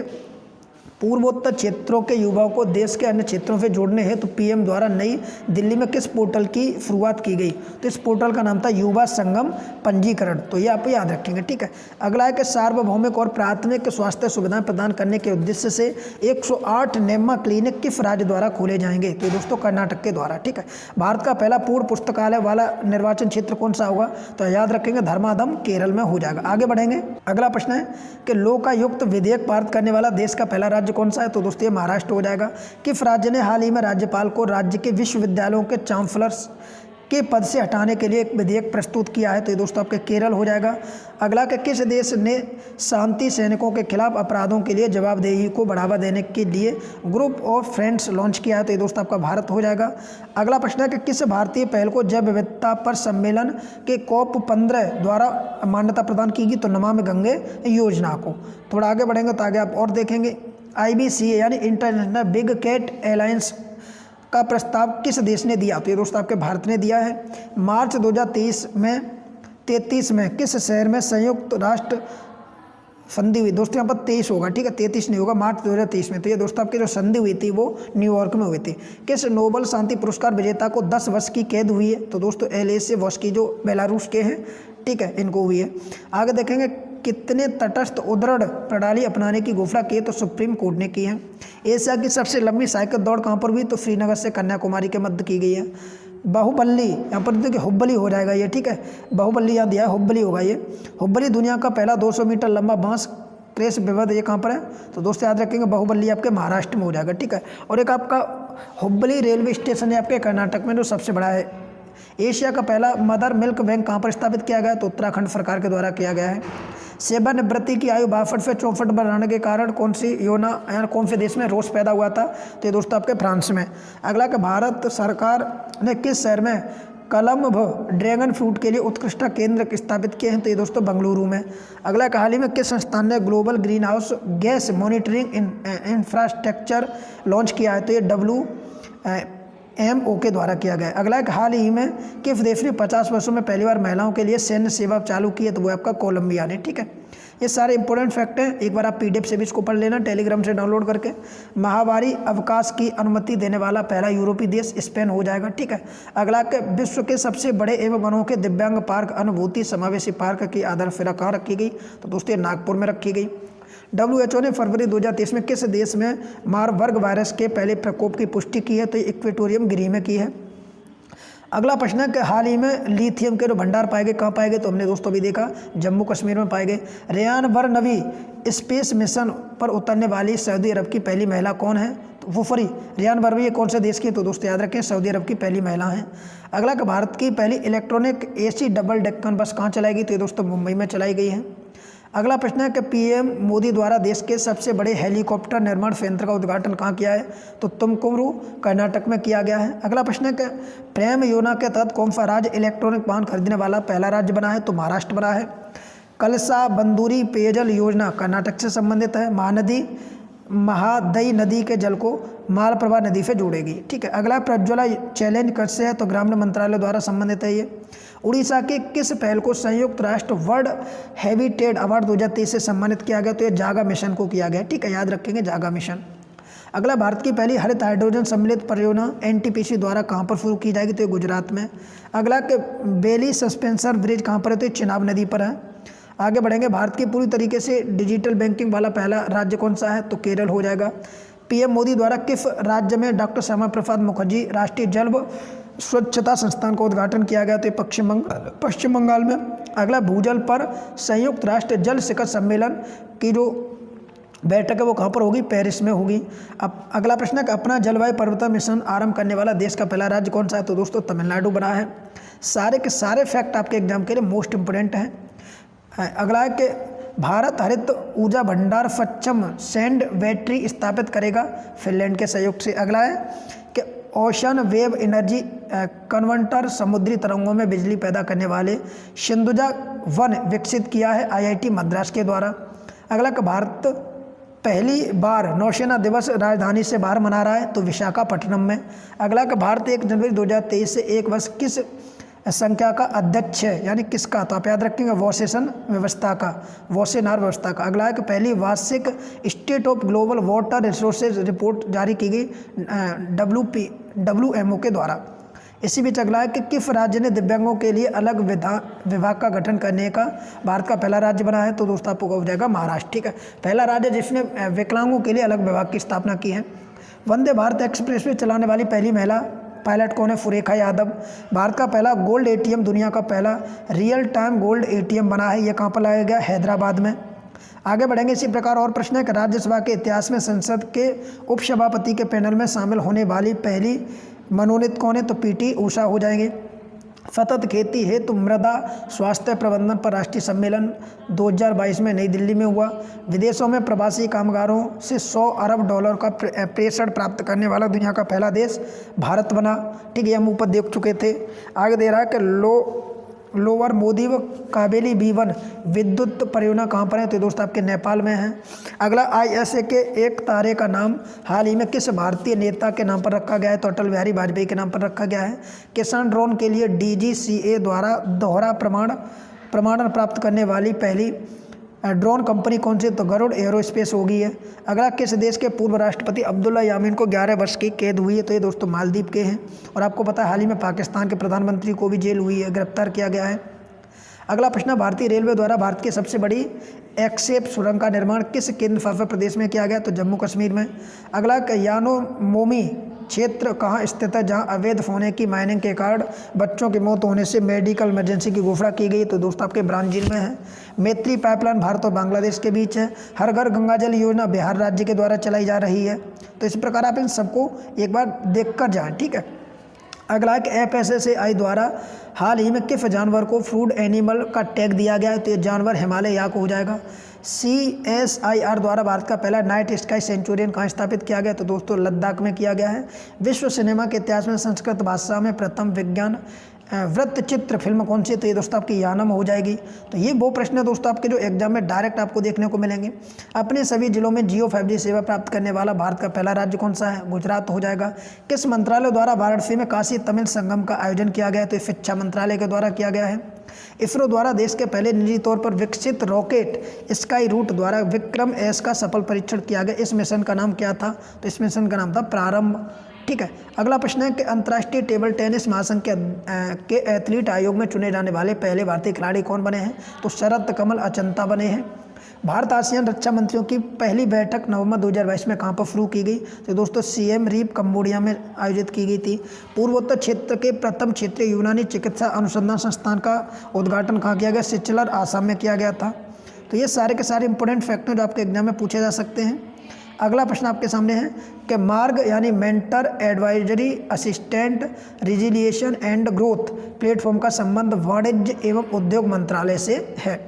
पूर्वोत्तर क्षेत्रों के युवाओं को देश के अन्य क्षेत्रों से जोड़ने हेतु पीएम द्वारा नई दिल्ली में किस पोर्टल की शुरुआत की गई? तो इस पोर्टल का नाम था युवा संगम पंजीकरण, तो ये आप याद रखेंगे, ठीक है। अगला है कि सार्वभौमिक और प्राथमिक स्वास्थ्य सुविधाएं प्रदान करने के उद्देश्य से 108 नेमा क्लिनिक किस राज्य द्वारा खोले जाएंगे? तो दोस्तों कर्नाटक के द्वारा, ठीक है। भारत का पहला पूर्ण पुस्तकालय वाला निर्वाचन क्षेत्र कौन सा होगा? तो याद रखेंगे धर्माधम केरल में हो जाएगा। आगे बढ़ेंगे, अगला प्रश्न है कि लोकायुक्त विधेयक पारित करने वाला देश का पहला राज्य कौन सा है? तो दोस्तों ये महाराष्ट्र हो जाएगा। किस राज्य ने हाल ही में राज्यपाल को राज्य के विश्वविद्यालयों के चांसलर्स के पद से हटाने के लिए एक विधेयक प्रस्तुत किया है? तो ये दोस्तों आपके केरल हो जाएगा। अगला कि किस देश ने शांति सैनिकों के खिलाफ अपराधों के लिए जवाबदेही को बढ़ावा देने के लिए ग्रुप ऑफ फ्रेंड्स लॉन्च किया है? तो ये दोस्तों आपका भारत हो जाएगा। अगला प्रश्न है कि किस भारतीय पहल को जैव विविधता पर सम्मेलन के COP15 द्वारा मान्यता प्रदान की गई? तो नमामि गंगे योजना को। थोड़ा आगे बढ़ेंगे तो आगे आप और देखेंगे, IBCA यानी इंटरनेशनल बिग कैट अलायंस का प्रस्ताव किस देश ने दिया? तो ये दोस्तों आपके भारत ने दिया है। मार्च 2033 में किस शहर में संयुक्त राष्ट्र संधि हुई दोस्तों यहाँ पर 23 होगा, ठीक है, 33 नहीं होगा, मार्च 2023 में। तो ये दोस्तों आपकी जो संधि हुई थी वो न्यूयॉर्क में हुई थी। किस नोबल शांति पुरस्कार विजेता को 10 वर्ष की कैद हुई है? तो दोस्तों एलेसे वॉस्की जो बेलारूस के हैं, ठीक है, इनको हुई है। आगे देखेंगे कितने तटस्थ उद्दृढ़ प्रणाली अपनाने की घोषणा की है? तो सुप्रीम कोर्ट ने की है। एशिया की सबसे लंबी साइकिल दौड़ कहाँ पर हुई? तो श्रीनगर से कन्याकुमारी के मध्य की गई है। बाहुबली, यहाँ पर देखिए हुब्बली हो जाएगा ये, ठीक है, बाहुबली यहाँ दिया है, हुब्बली होगा ये। हुब्बली दुनिया का पहला 200 मीटर लंबा बांस क्रेस विवाद ये कहाँ पर है? तो दोस्तों याद रखेंगे बाहुबली आपके महाराष्ट्र में हो जाएगा, ठीक है। और एक आपका हुब्बली रेलवे स्टेशन है आपके कर्नाटक में जो सबसे बड़ा है। एशिया का पहला मदर मिल्क बैंक कहाँ पर स्थापित किया गया? तो उत्तराखंड सरकार के द्वारा किया गया है। सेवानिवृत्ति की आयु 62 से 64 बढ़ाने के कारण कौन से देश में रोष पैदा हुआ था? तो ये दोस्तों आपके फ्रांस में। अगला कि भारत सरकार ने किस शहर में कलम्ब ड्रैगन फ्रूट के लिए उत्कृष्ट केंद्र स्थापित किए हैं? तो ये दोस्तों बेंगलुरु में। अगला कि हाल ही में किस संस्थान ने global green house gas monitoring infrastructure launch किया है? तो ये WMO के द्वारा किया गया है। अगला एक हाल ही में किस देश ने 50 वर्षों में पहली बार महिलाओं के लिए सैन्य सेवा चालू की है? तो वो आपका कोलंबिया ने, ठीक है। ये सारे इंपॉर्टेंट फैक्ट हैं, एक बार आप PDF से भी इसको पढ़ लेना टेलीग्राम से डाउनलोड करके। माहवारी अवकाश की अनुमति देने वाला पहला यूरोपीय देश स्पेन हो जाएगा, ठीक है। अगला के विश्व के सबसे बड़े एवं अनोखे दिव्यांग पार्क अनुभूति समावेशी पार्क की आधारशिला कहाँ रखी गई? तो दोस्तों नागपुर में रखी गई। WHO ने फरवरी 2023 में किस देश में मारबर्ग वायरस के पहले प्रकोप की पुष्टि की है? तो ये इक्वेटोरियम गिनी में की है। अगला प्रश्न है कि हाल ही में लिथियम के जो भंडार पाए गए, कहाँ पाए गए? तो हमने दोस्तों भी देखा जम्मू कश्मीर में पाए गए। रेयान बरनवी स्पेस मिशन पर उतरने वाली सऊदी अरब की पहली महिला कौन है? तो वुफरी रेयान बरनवी कौन से देश की? तो दोस्तों याद रखें सऊदी अरब की पहली महिला हैं। अगला कि भारत की पहली इलेक्ट्रॉनिक AC डबल डेक्कन बस कहाँ चलाई गई? तो ये दोस्तों मुंबई में चलाई गई है। अगला प्रश्न है कि PM मोदी द्वारा देश के सबसे बड़े हेलीकॉप्टर निर्माण संयंत्र का उद्घाटन कहाँ किया है? तो तुमकुरू कर्नाटक में किया गया है। अगला प्रश्न है कि प्रेम योजना के तहत कौन सा राज्य इलेक्ट्रॉनिक वाहन खरीदने वाला पहला राज्य बना है? तो महाराष्ट्र बना है। कलसा बंदूरी पेयजल योजना कर्नाटक से संबंधित है। महादई नदी के जल को मालप्रभा नदी से जोड़ेगी, ठीक है। अगला प्रज्वला चैलेंज कैसे है? तो ग्रामीण मंत्रालय द्वारा संबंधित है ये। उड़ीसा के किस पहल को संयुक्त राष्ट्र वर्ल्ड हैबिटेट अवार्ड 2023 से सम्मानित किया गया? तो ये जागा मिशन को किया गया, ठीक है, याद रखेंगे जागा मिशन। अगला भारत की पहली हरित हाइड्रोजन सम्मिलित परियोजना NTPC द्वारा कहाँ पर शुरू की जाएगी? तो ये गुजरात में। अगला के बेली सस्पेंसर ब्रिज कहाँ पर है? तो चिनाब नदी पर है। आगे बढ़ेंगे, भारत की पूरी तरीके से डिजिटल बैंकिंग वाला पहला राज्य कौन सा है? तो केरल हो जाएगा। PM मोदी द्वारा किस राज्य में डॉक्टर श्यामा प्रसाद मुखर्जी राष्ट्रीय जल स्वच्छता संस्थान का उद्घाटन किया गया? तो पश्चिम बंगाल में। अगला भूजल पर संयुक्त राष्ट्र जल शिखर सम्मेलन की जो बैठक है वो कहाँ पर होगी? पेरिस में होगी। अब अगला प्रश्न है कि अपना जलवायु परिवर्तन मिशन आरंभ करने वाला देश का पहला राज्य कौन सा है? तो दोस्तों तमिलनाडु बना है। सारे के सारे फैक्ट आपके एग्जाम के लिए मोस्ट इंपोर्टेंट हैं। अगला है कि भारत हरित ऊर्जा भंडार सक्षम सैंड बैटरी स्थापित करेगा फिनलैंड के सहयोग से। अगला है कि ओशन वेव एनर्जी कन्वर्टर समुद्री तरंगों में बिजली पैदा करने वाले सिंधुजा 1 विकसित किया है IIT मद्रास के द्वारा। अगला कि भारत पहली बार नौसेना दिवस राजधानी से बाहर मना रहा है? तो विशाखापट्टनम में। अगला कि भारत 1 जनवरी 2023 से एक वर्ष किस संख्या का अध्यक्ष है, यानी किसका? तो आप याद रखेंगे वॉसेसन व्यवस्था का, वॉसेनार व्यवस्था का। अगला है कि पहली वार्षिक state of global water resources report जारी की गई WMO के द्वारा। इसी बीच अगला है कि किस राज्य ने दिव्यांगों के लिए अलग विभाग का गठन करने का भारत का पहला राज्य बना है? तो दोस्तों आपको हो जाएगा महाराष्ट्र, ठीक है, पहला राज्य जिसने विकलांगों के लिए अलग विभाग की स्थापना की है। वंदे भारत एक्सप्रेस वे चलाने वाली पहली महिला पायलट कौन है? सुरेखा यादव। भारत का पहला गोल्ड ATM दुनिया का पहला रियल टाइम गोल्ड ATM बना है, यह कहाँ पर लाया गया? हैदराबाद में। आगे बढ़ेंगे, इसी प्रकार और प्रश्न है कि राज्यसभा के इतिहास में संसद के उपसभापति के पैनल में शामिल होने वाली पहली मनोनीत कौन है? तो PT उषा हो जाएंगे। सतत खेती हेतु मृदा स्वास्थ्य प्रबंधन पर राष्ट्रीय सम्मेलन 2022 में नई दिल्ली में हुआ। विदेशों में प्रवासी कामगारों से $100 अरब का प्रेषण प्राप्त करने वाला दुनिया का पहला देश भारत बना, ठीक है, हम ऊपर देख चुके थे। आगे दे रहा है कि लोअर मोदी व काबेली B1 विद्युत परियोजना कहाँ पर है? तो दोस्त आपके नेपाल में है। अगला ISA के एक तारे का नाम हाल ही में किस भारतीय नेता के नाम पर रखा गया है? तो अटल बिहारी वाजपेयी के नाम पर रखा गया है। किसान ड्रोन के लिए DGCA द्वारा दोहरा प्रमाणन प्राप्त करने वाली पहली ड्रोन कंपनी कौन सी, तो गरुड़ एरोस्पेस होगी है। अगला, किस देश के पूर्व राष्ट्रपति अब्दुल्ला यामीन को 11 वर्ष की कैद हुई है, तो ये दोस्तों मालदीव के हैं। और आपको पता है हाल ही में पाकिस्तान के प्रधानमंत्री को भी जेल हुई है, गिरफ्तार किया गया है। अगला प्रश्न, भारतीय रेलवे द्वारा भारत की सबसे बड़ी एक्सेप सुरंग का निर्माण किस केंद्र शासित प्रदेश में किया गया, तो जम्मू कश्मीर में। अगला, यानोमोमी क्षेत्र कहाँ स्थित है जहाँ अवैध सोने की माइनिंग के कारण बच्चों की मौत होने से मेडिकल इमरजेंसी की घोषणा की गई, तो दोस्तों आपके ब्राजील में है। मैत्री पाइपलाइन भारत और बांग्लादेश के बीच है। हर घर गंगा जल योजना बिहार राज्य के द्वारा चलाई जा रही है। तो इस प्रकार आप इन सबको एक बार देख कर जाएँ, ठीक है। अगला, एक FSSAI द्वारा हाल ही में किस जानवर को फूड एनिमल का टैग दिया गया है, तो ये जानवर हिमालय याक हो जाएगा। CSIR द्वारा भारत का पहला नाइट स्काई सेंचुरियन कहाँ स्थापित किया गया, तो दोस्तों लद्दाख में किया गया है। विश्व सिनेमा के इतिहास में संस्कृत भाषा में प्रथम विज्ञान वृत्तचित्र फिल्म कौन सी, तो ये दोस्तों आपकी यानम हो जाएगी। तो ये वो प्रश्न है दोस्तों आपके जो एग्जाम में डायरेक्ट आपको देखने को मिलेंगे। अपने सभी जिलों में जियो 5G सेवा प्राप्त करने वाला भारत का पहला राज्य कौन सा है, गुजरात हो जाएगा। किस मंत्रालय द्वारा वाराणसी में काशी तमिल संगम का आयोजन किया गया है, तो शिक्षा मंत्रालय के द्वारा किया गया है। इसरो द्वारा देश के पहले निजी तौर पर विकसित रॉकेट स्काई रूट द्वारा विक्रम S का सफल परीक्षण किया गया। इस मिशन का नाम क्या था, तो इस मिशन का नाम था प्रारंभ, ठीक है। अगला प्रश्न है कि अंतर्राष्ट्रीय टेबल टेनिस महासंघ के एथलीट आयोग में चुने जाने वाले पहले भारतीय खिलाड़ी कौन बने हैं, तो शरत कमल अचंता बने हैं। भारत आसियान रक्षा मंत्रियों की पहली बैठक नवंबर 2022 में कहाँ पर शुरू की गई, तो दोस्तों Siem Reap कंबोडिया में आयोजित की गई थी। पूर्वोत्तर क्षेत्र के प्रथम क्षेत्रीय यूनानी चिकित्सा अनुसंधान संस्थान का उद्घाटन कहाँ किया गया, सिचलर आसाम में किया गया था। तो ये सारे के सारे इंपॉर्टेंट फैक्टर जो आपके एग्जाम में पूछे जा सकते हैं। अगला प्रश्न आपके सामने है कि मार्ग यानी mentor advisory assistant resilience and growth platform का संबंध वाणिज्य एवं उद्योग मंत्रालय से है।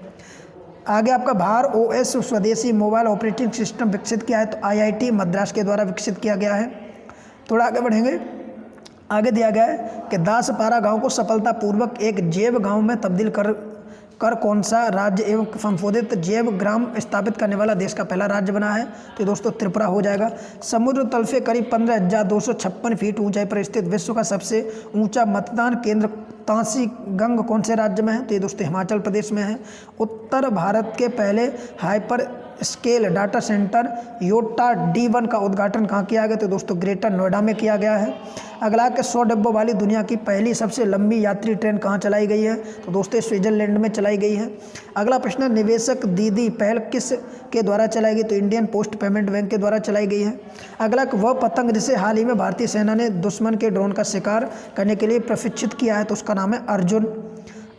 आगे आपका भार OS स्वदेशी मोबाइल ऑपरेटिंग सिस्टम विकसित किया है, तो IIT मद्रास के द्वारा विकसित किया गया है। थोड़ा आगे बढ़ेंगे। आगे दिया गया है कि दासपारा गांव को सफलतापूर्वक एक जैव गांव में तब्दील कर कौन सा राज्य एवं संशोधित जैव ग्राम स्थापित करने वाला देश का पहला राज्य बना है, तो दोस्तों त्रिपुरा हो जाएगा। समुद्र तल से करीब 15,256 फीट ऊंचाई पर स्थित विश्व का सबसे ऊंचा मतदान केंद्र तांसी गंग कौन से राज्य में है, तो ये दोस्तों हिमाचल प्रदेश में है। उत्तर भारत के पहले hyper scale data centre Yotta D1 का उद्घाटन कहाँ किया गया, तो दोस्तों ग्रेटर नोएडा में किया गया है। अगला के 100 डिब्बों वाली दुनिया की पहली सबसे लंबी यात्री ट्रेन कहाँ चलाई गई है, तो दोस्तों स्विट्जरलैंड में चलाई गई है। अगला प्रश्न, निवेशक दीदी पहल किस के द्वारा चलाई गई, तो इंडियन पोस्ट पेमेंट बैंक के द्वारा चलाई गई है। अगला, वह पतंग जिसे हाल ही में भारतीय सेना ने दुश्मन के ड्रोन का शिकार करने के लिए प्रशिक्षित किया है, तो उसका नाम है अर्जुन।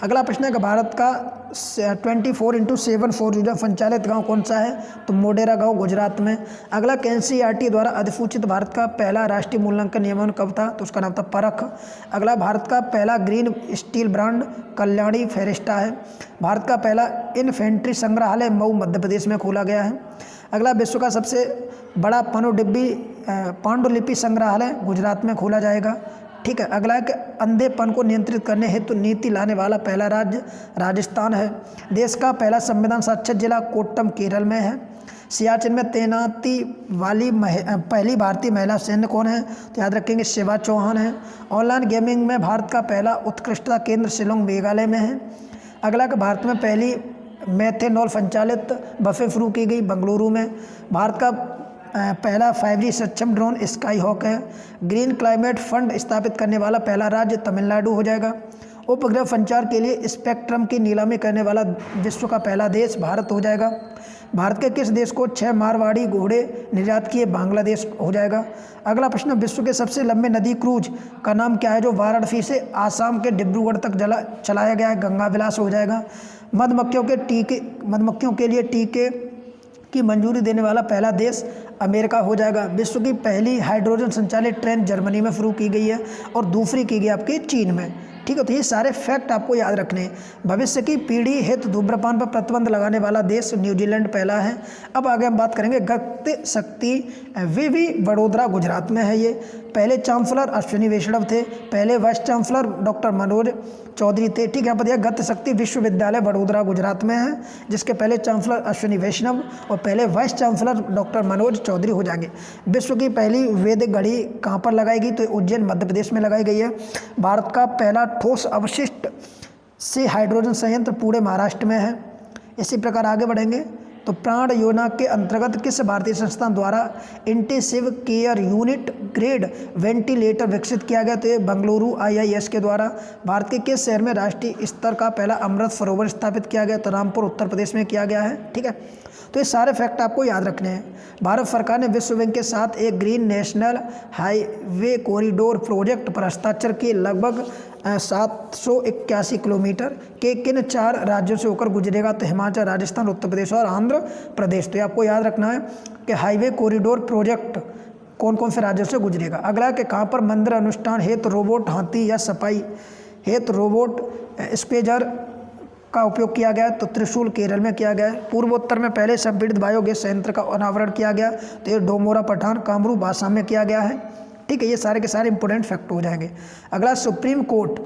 अगला प्रश्न है कि भारत का 24/7 4 संचालित गांव कौन सा है, तो मोढेरा गांव गुजरात में। अगला, NCERT द्वारा अधिसूचित भारत का पहला राष्ट्रीय मूल्यांकन नियमन कब था, तो उसका नाम था परख। अगला, भारत का पहला ग्रीन स्टील ब्रांड कल्याणी फेरिस्टा है। भारत का पहला इन्फेंट्री संग्रहालय मऊ मध्य प्रदेश में खोला गया है। अगला, विश्व का सबसे बड़ा पांडुलिपि संग्रहालय गुजरात में खोला जाएगा, ठीक है। अगला है कि अंधेपन को नियंत्रित करने हेतु नीति लाने वाला पहला राज्य राजस्थान है। देश का पहला संविधान साक्षर जिला कोट्टम केरल में है। सियाचिन में तैनाती वाली पहली भारतीय महिला सैन्य कौन है, तो याद रखेंगे शिवा चौहान है। ऑनलाइन गेमिंग में भारत का पहला उत्कृष्टता केंद्र शिलोंग मेघालय में है। अगला कि भारत में पहली मेथेनॉल संचालित बसें शुरू की गई बेंगलुरु में। भारत का पहला 5G सक्षम ड्रोन स्काई हॉक है। ग्रीन क्लाइमेट फंड स्थापित करने वाला पहला राज्य तमिलनाडु हो जाएगा। उपग्रह संचार के लिए स्पेक्ट्रम की नीलामी करने वाला विश्व का पहला देश भारत हो जाएगा। भारत के किस देश को 6 मारवाड़ी घोड़े निर्यात किए, बांग्लादेश हो जाएगा। अगला प्रश्न, विश्व के सबसे लंबे नदी क्रूज का नाम क्या है जो वाराणसी से आसाम के डिब्रूगढ़ तक चलाया गया है, गंगा विलास हो जाएगा। मधुमक्खियों के लिए टीके की मंजूरी देने वाला पहला देश अमेरिका हो जाएगा। विश्व की पहली हाइड्रोजन संचालित ट्रेन जर्मनी में शुरू की गई है और दूसरी की गई आपकी चीन में, ठीक है। तो ये सारे फैक्ट आपको याद रखने हैं। भविष्य की पीढ़ी हित धूम्रपान पर प्रतिबंध लगाने वाला देश न्यूजीलैंड पहला है। अब आगे हम बात करेंगे गति शक्ति विवि वडोदरा गुजरात में है। ये पहले चांसलर अश्विनी वैष्णव थे, पहले vice chancellor doctor Manoj Chaudhary थे, ठीक है। यहाँ पर दिया गति शक्ति विश्वविद्यालय वडोदरा गुजरात में है, जिसके पहले चांसलर अश्विनी वैष्णव और पहले vice chancellor doctor Manoj Chaudhary हो जाएंगे। विश्व की पहली वैदिक घड़ी कहाँ पर लगाई गई, तो उज्जैन मध्य प्रदेश में लगाई गई है। भारत का पहला ठोस अवशिष्ट से हाइड्रोजन संयंत्र पूरे महाराष्ट्र में है। इसी प्रकार आगे बढ़ेंगे तो प्राण योजना के अंतर्गत किस भारतीय संस्थान द्वारा intensive care unit grade ventilator विकसित किया गया? तो ये बेंगलुरु IIS के द्वारा। भारत के किस शहर में राष्ट्रीय स्तर का पहला अमृत सरोवर स्थापित किया गया? तो रामपुर उत्तर प्रदेश में किया गया है। ठीक है, तो ये सारे फैक्ट आपको याद रखने हैं। भारत सरकार ने विश्व बैंक के साथ एक green national highway corridor project पर हस्ताक्षर किए। लगभग 781 किलोमीटर के किन 4 राज्यों से होकर गुजरेगा? तो हिमाचल, राजस्थान, उत्तर प्रदेश और आंध्र प्रदेश। तो ये आपको याद रखना है कि हाईवे कॉरिडोर प्रोजेक्ट कौन कौन से राज्यों से गुजरेगा। अगला कि कहाँ पर मंदिर अनुष्ठान हेतु रोबोट हाथी या सफाई हेतु रोबोट स्पेजर का उपयोग किया गया? तो त्रिशूल केरल में किया गया है। पूर्वोत्तर में पहले संपीड़ित बायोगैस संयंत्र का अनावरण किया गया, तो ये डोमोरा पठान कामरूप आसाम में किया गया है। ठीक है, ये सारे के सारे इंपॉर्टेंट फैक्ट हो जाएंगे। अगला सुप्रीम कोर्ट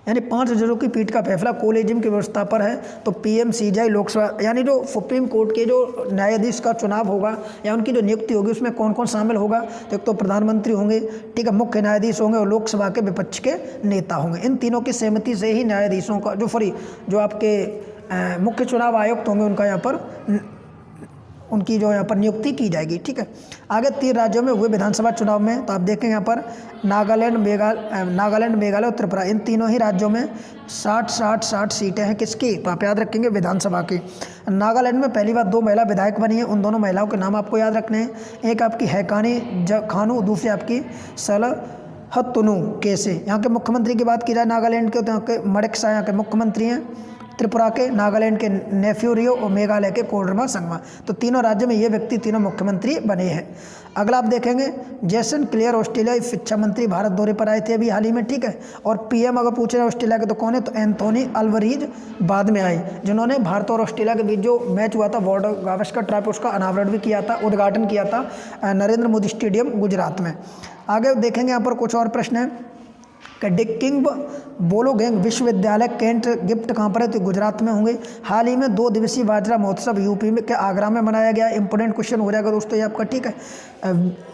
यानी 5 जजों की पीठ का फैसला कोलेजियम की व्यवस्था पर है। तो PMCJ लोकसभा यानी जो सुप्रीम कोर्ट के जो न्यायाधीश का चुनाव होगा या उनकी जो नियुक्ति होगी उसमें कौन कौन शामिल होगा? तो एक तो प्रधानमंत्री होंगे, ठीक है, मुख्य न्यायाधीश होंगे और लोकसभा के विपक्ष के नेता होंगे। इन तीनों की सहमति से ही न्यायाधीशों का जो आपके मुख्य चुनाव आयुक्त होंगे उनका यहाँ पर उनकी जो यहाँ पर नियुक्ति की जाएगी। ठीक है, आगे 3 राज्यों में हुए विधानसभा चुनाव में तो आप देखें यहाँ पर नागालैंड, मेघालय और त्रिपुरा, इन तीनों ही राज्यों में 60 सीटें हैं। किसकी? तो आप याद रखेंगे विधानसभा की। नागालैंड में पहली बार 2 महिला विधायक बनी है। उन दोनों महिलाओं के नाम आपको याद रखने हैं। एक आपकी हैकानी खानू, दूसरी आपकी सलहतुनु केसे। यहाँ के मुख्यमंत्री की बात की जाए नागालैंड के, तो यहाँ के मणिक यहाँ के मुख्यमंत्री हैं। त्रिपुरा के, नागालैंड के नेफ्यू रियो और मेघालय के कोडरमा संगमा। तो तीनों राज्यों में ये व्यक्ति तीनों मुख्यमंत्री बने हैं। अगला आप देखेंगे जेसन क्लियर ऑस्ट्रेलिया शिक्षा मंत्री भारत दौरे पर आए थे अभी हाल ही में। ठीक है, और PM अगर पूछ रहे हैं ऑस्ट्रेलिया के तो कौन है? तो एंथोनी अल्वरीज बाद में आए, जिन्होंने भारत और ऑस्ट्रेलिया के बीच जो मैच हुआ था बॉर्डर गावस्कर ट्रॉफी उसका अनावरण भी किया था, उद्घाटन किया था नरेंद्र मोदी स्टेडियम गुजरात में। आगे देखेंगे यहाँ पर कुछ और प्रश्न हैं कि डिकिंग बोलोगैंग विश्वविद्यालय केंट गिफ्ट कहाँ पर है? तो गुजरात में होंगे। हाल ही में 2 दिवसीय बाजरा महोत्सव यूपी में के आगरा में मनाया गया। इंपोर्टेंट क्वेश्चन हो जाएगा दोस्तों ये आपका। ठीक है,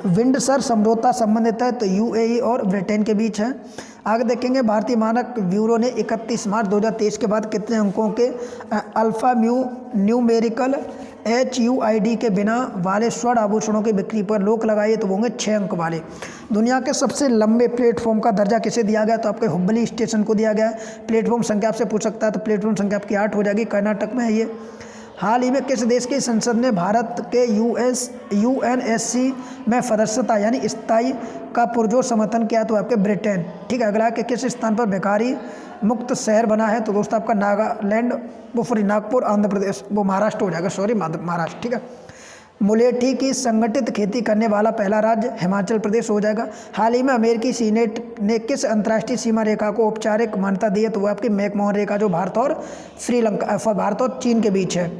विंडसर समझौता संबंधित है तो UAE और ब्रिटेन के बीच है। आगे देखेंगे भारतीय मानक ब्यूरो ने 31 मार्च 2023 के बाद कितने अंकों के अल्फा न्यूमेरिकल HUID के बिना वाले स्वर्ण आभूषणों की बिक्री पर रोक लगाई? तो होंगे 6 अंक वाले। दुनिया के सबसे लंबे प्लेटफॉर्म का दर्जा किसे दिया गया? तो आपके हुबली स्टेशन को दिया गया है। प्लेटफॉर्म संख्या आपसे पूछ सकता है, तो प्लेटफॉर्म संख्या आपकी 8 हो जाएगी। कर्नाटक में है ये। हाल ही में किस देश की संसद ने भारत के UNSC में सदस्यता यानी स्थायी का पुरजोर समर्थन किया? तो आपके ब्रिटेन। ठीक है, अगला के किस स्थान पर भिखारी मुक्त शहर बना है? तो दोस्तों आपका नागपुर आंध्र प्रदेश, वो महाराष्ट्र हो जाएगा, सॉरी महाराष्ट्र। ठीक है, मुलेठी की संगठित खेती करने वाला पहला राज्य हिमाचल प्रदेश हो जाएगा। हाल ही में अमेरिकी सीनेट ने किस अंतर्राष्ट्रीय सीमा रेखा को औपचारिक मान्यता दी है? तो वो आपकी मैकमोहन रेखा जो भारत और चीन के बीच है।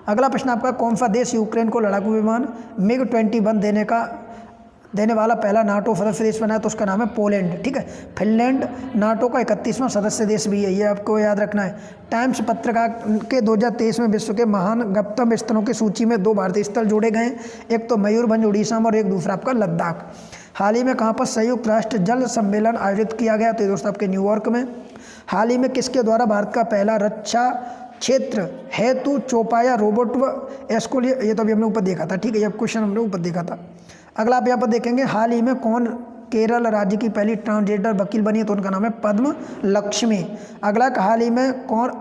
अगला प्रश्न आपका कौन सा देश यूक्रेन को लड़ाकू विमान MiG-21 देने वाला पहला नाटो सदस्य देश बना है? तो उसका नाम है पोलैंड। ठीक है, फिनलैंड नाटो का 31वां सदस्य देश भी है, ये आपको याद रखना है। टाइम्स पत्रिका के 2023 में विश्व के महान गंतव्य स्थलों की सूची में 2 भारतीय स्थल जोड़े गए हैं, एक तो मयूरभंज उड़ीसा में और एक दूसरा आपका लद्दाख। हाल ही में कहाँ पर संयुक्त राष्ट्र जल सम्मेलन आयोजित किया गया? तो दोस्तों आपके न्यूयॉर्क में। हाल ही में किसके द्वारा भारत का पहला रक्षा क्षेत्र हेतु चौपाया रोबोट व एस्कोल, ये तो अभी हमने ऊपर देखा था। ठीक है, ये क्वेश्चन हमने ऊपर देखा था। अगला आप यहाँ पर देखेंगे हाल ही में कौन केरल राज्य की पहली ट्रांसजेंडर वकील बनी है? तो उनका नाम है पद्म लक्ष्मी। अगला हाल ही में कौन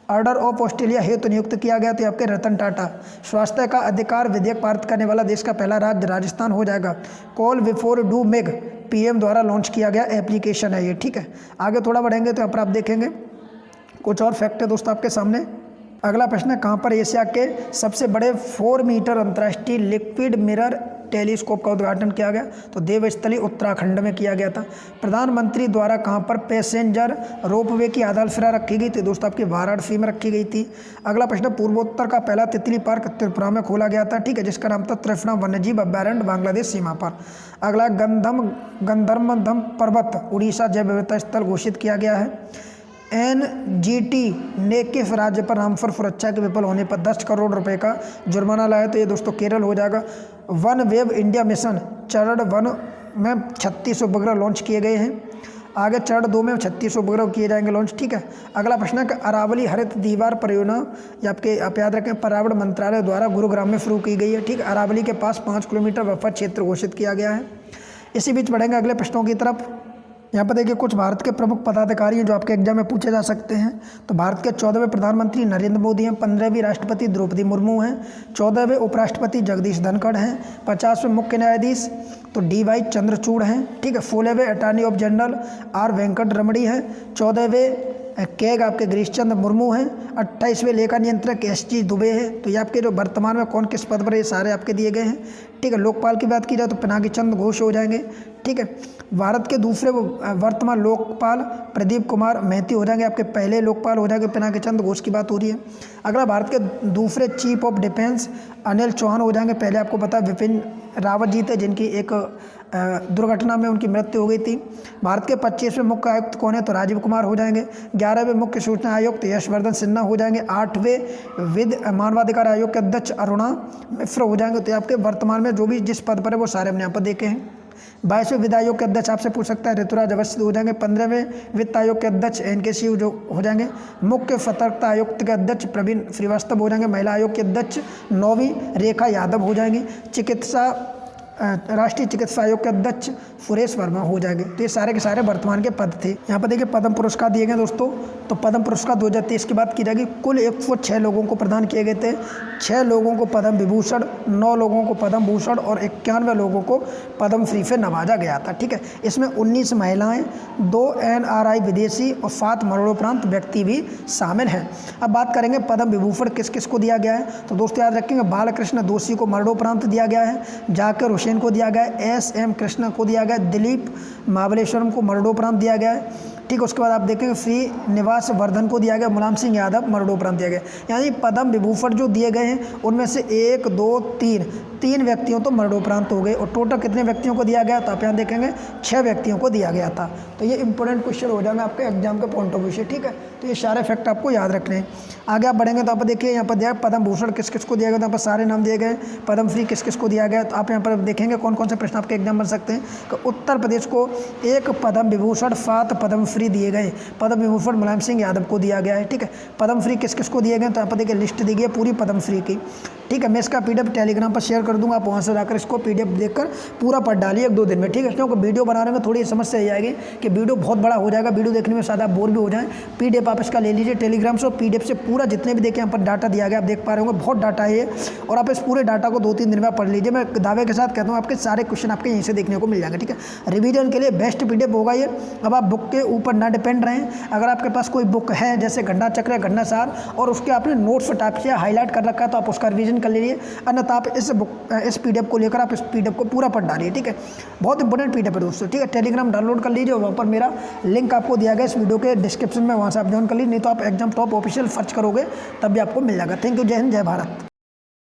ऑर्डर ऑफ ऑस्ट्रेलिया हेतु नियुक्त किया गया? तो आपके रतन टाटा। स्वास्थ्य का अधिकार विधेयक पारित करने वाला देश का पहला राज्य राजस्थान हो जाएगा। Call before do Meg PM द्वारा लॉन्च किया गया एप्लीकेशन है ये। ठीक है, आगे थोड़ा बढ़ेंगे तो यहाँ पर आप देखेंगे कुछ और फैक्ट है दोस्तों आपके सामने। अगला प्रश्न है कहाँ पर एशिया के सबसे बड़े 4 मीटर अंतर्राष्ट्रीय लिक्विड मिरर टेलीस्कोप का उद्घाटन किया गया? तो देवस्थली उत्तराखंड में किया गया था। प्रधानमंत्री द्वारा कहाँ पर पैसेंजर रोपवे की आधारशिला रखी गई थी? दोस्तों आपकी वाराणसी में रखी गई थी। अगला प्रश्न पूर्वोत्तर का पहला तितली पार्क त्रिपुरा में खोला गया था। ठीक है, जिसका नाम था त्रिफना वन्यजीव अभ्यारण्य बांग्लादेश सीमा पर। अगला गंधर्मधम पर्वत उड़ीसा जैव विविधता स्थल घोषित किया गया है। NGT ने किस राज्य पर रामसर सुरक्षा के विफल होने पर 10 करोड़ रुपए का जुर्माना लाया? तो ये दोस्तों केरल हो जाएगा। वन वेब इंडिया मिशन चरण 1 में 36 उपग्रह लॉन्च किए गए हैं। आगे चरण 2 में 36 उपग्रह किए जाएंगे लॉन्च। ठीक है। अगला प्रश्न है कि अरावली हरित दीवार परियोजना, ये आप याद रखें, पर्यावरण मंत्रालय द्वारा गुरुग्राम में शुरू की गई है। ठीक है। अरावली के पास 5 किलोमीटर बफर क्षेत्र घोषित किया गया है। इसी बीच बढ़ेंगे अगले प्रश्नों की तरफ। यहाँ पर देखिए कुछ भारत के प्रमुख पदाधिकारी हैं जो आपके एग्जाम में पूछे जा सकते हैं। तो भारत के 14वें प्रधानमंत्री नरेंद्र मोदी हैं, 15वीं राष्ट्रपति द्रौपदी मुर्मू हैं, 14वें उपराष्ट्रपति जगदीश धनखड़ हैं, 50वें मुख्य न्यायाधीश तो DY चंद्रचूड़ हैं। ठीक है। 16वें attorney of general R Venkat Ramani हैं, 14वें कैग आपके गिरीश चंद्र मुर्मू हैं, 28वें लेखा नियंत्रक SG दुबे हैं। तो ये आपके जो वर्तमान में कौन किस पद पर, ये सारे आपके दिए गए हैं। ठीक है। लोकपाल की बात की जाए तो पिनाकी चंद्र घोष हो जाएंगे। ठीक है। भारत के दूसरे वर्तमान लोकपाल प्रदीप कुमार महती हो जाएंगे, आपके पहले लोकपाल हो जाएंगे, पिनाकी चंद्र घोष की बात हो रही है। अगला भारत के दूसरे chief of defence Anil Chauhan हो जाएंगे। पहले आपको पता है विपिन रावत जी थे जिनकी एक दुर्घटना में उनकी मृत्यु हो गई थी। भारत के 25वें मुख्य आयुक्त कौन है, तो राजीव कुमार हो जाएंगे। 11वें मुख्य सूचना आयुक्त यशवर्धन सिन्हा हो जाएंगे। 8वें विधि मानवाधिकार आयोग के अध्यक्ष अरुणा मिश्र हो जाएंगे। तो आपके वर्तमान में जो भी जिस पद पर है वो सारे हमने यहाँ पर देखे हैं। 22वें वित्त आयोग के अध्यक्ष आपसे पूछ सकता है ऋतुराज अवस्थी हो जाएंगे। 15वें वित्त आयोग के अध्यक्ष NK सिंह जो हो जाएंगे। मुख्य सतर्कता आयुक्त के अध्यक्ष प्रवीण श्रीवास्तव हो जाएंगे। महिला आयोग के अध्यक्ष 9वीं रेखा यादव हो जाएंगी। राष्ट्रीय चिकित्सा आयोग के अध्यक्ष सुरेश वर्मा हो जाएंगे। तो ये सारे के सारे वर्तमान के पद थे। यहाँ पर देखिए पद्म पुरस्कार दिए गए दोस्तों। तो पद्म पुरस्कार 2023 की बात की जाएगी। कुल 106 लोगों को प्रदान किए गए थे। 6 लोगों को पद्म विभूषण, 9 लोगों को पद्म भूषण और 91 लोगों को पद्म श्री से नवाजा गया था। ठीक है। इसमें 19 महिलाएं, 2 NRI विदेशी और 7 मरणोपरांत व्यक्ति भी शामिल हैं। अब बात करेंगे पद्म विभूषण किस किस को दिया गया है। तो दोस्तों याद रखेंगे बालकृष्ण दोषी को मरणोपरांत दिया गया है, जाकिर हुसैन को दिया गया है, SM कृष्ण को दिया गया है, दिलीप महाबलेश्वरम को मरणोपरांत दिया गया है। ठीक है। उसके बाद आप देखेंगे श्रीनिवास वर्धन को दिया गया, मुलायम सिंह यादव मरणोपरांत दिया गया। यानी पद्म विभूषण जो दिए गए हैं उनमें से 1 2 3 व्यक्तियों तो मरणोपरांत हो गए। और टोटल कितने व्यक्तियों को दिया गया, तो आप यहाँ देखेंगे 6 व्यक्तियों को दिया गया था। तो ये इंपॉर्टेंट क्वेश्चन हो जाएंगे आपके एग्जाम के पॉइंट ऑफ व्यू से। ठीक है। तो ये सारे फैक्ट आपको याद रखने हैं। आगे आप बढ़ेंगे तो आप देखिए यहाँ पर दिया पद्म भूषण किस किस को दिया गया, तो यहाँ पर सारे नाम दिए गए। पद्म श्री किस किस को दिया गया, तो आप यहाँ पर देखेंगे कौन कौन से प्रश्न आपके एग्जाम बन सकते हैं। कि उत्तर प्रदेश को 1 पद्म विभूषण, 7 पद्म श्री दिए गए। पद्म विभूषण मुलायम सिंह यादव को दिया गया है। ठीक है। पद्म श्री किस किस को दिए गए, तो यहाँ पर देखिए लिस्ट दी गई है पूरी पद्म श्री की। ठीक है। मैं इसका PDF टेलीग्राम पर शेयर कर दूंगा, आप वहाँ से जाकर इसको PDF देखकर पूरा पढ़ डालिए 1-2 दिन में। ठीक है। क्योंकि वीडियो बनाने में थोड़ी समस्या ये आएगी कि वीडियो बहुत बड़ा हो जाएगा, वीडियो देखने में शायद आप बोर भी हो जाएं। PDF आप इसका ले लीजिए टेलीग्राम से, और PDF से पूरा जितने भी देखें यहाँ पर डाटा दिया गया आप देख पा रहे होंगे, बहुत डाटा है ये। और आप इस पूरे डाटा को 2-3 दिन में पढ़ लीजिए। मैं दावे के साथ कहता हूँ आपके सारे क्वेश्चन आपके यहीं से देखने को मिल जाएंगे। ठीक है। रिवीजन के लिए बेस्ट PDF होगा ये। अब आप बुक के ऊपर ना डिपेंड रहें। अगर आपके पास कोई बुक है जैसे घंटा चक्र या घंटा सार और उसके आपने नोट्स टाइप से हाईलाइट कर रखा है तो आप उसका रिवीजन कर लीजिए, अन्यथा आप इस PDF को लेकर आप इस PDF को पूरा पढ़ डालिए। ठीक है। बहुत इंपॉर्टेंट PDF है दोस्तों। ठीक है। टेलीग्राम डाउनलोड कर लीजिए, वहाँ पर मेरा लिंक आपको दिया गया इस वीडियो के डिस्क्रिप्शन में, वहाँ से आप ज्वाइन कर लीजिए। नहीं तो आप एग्जाम टॉप ऑफिशियल सर्च करोगे तब भी आपको मिल जाएगा। Thank you. जय हिंद, जय भारत।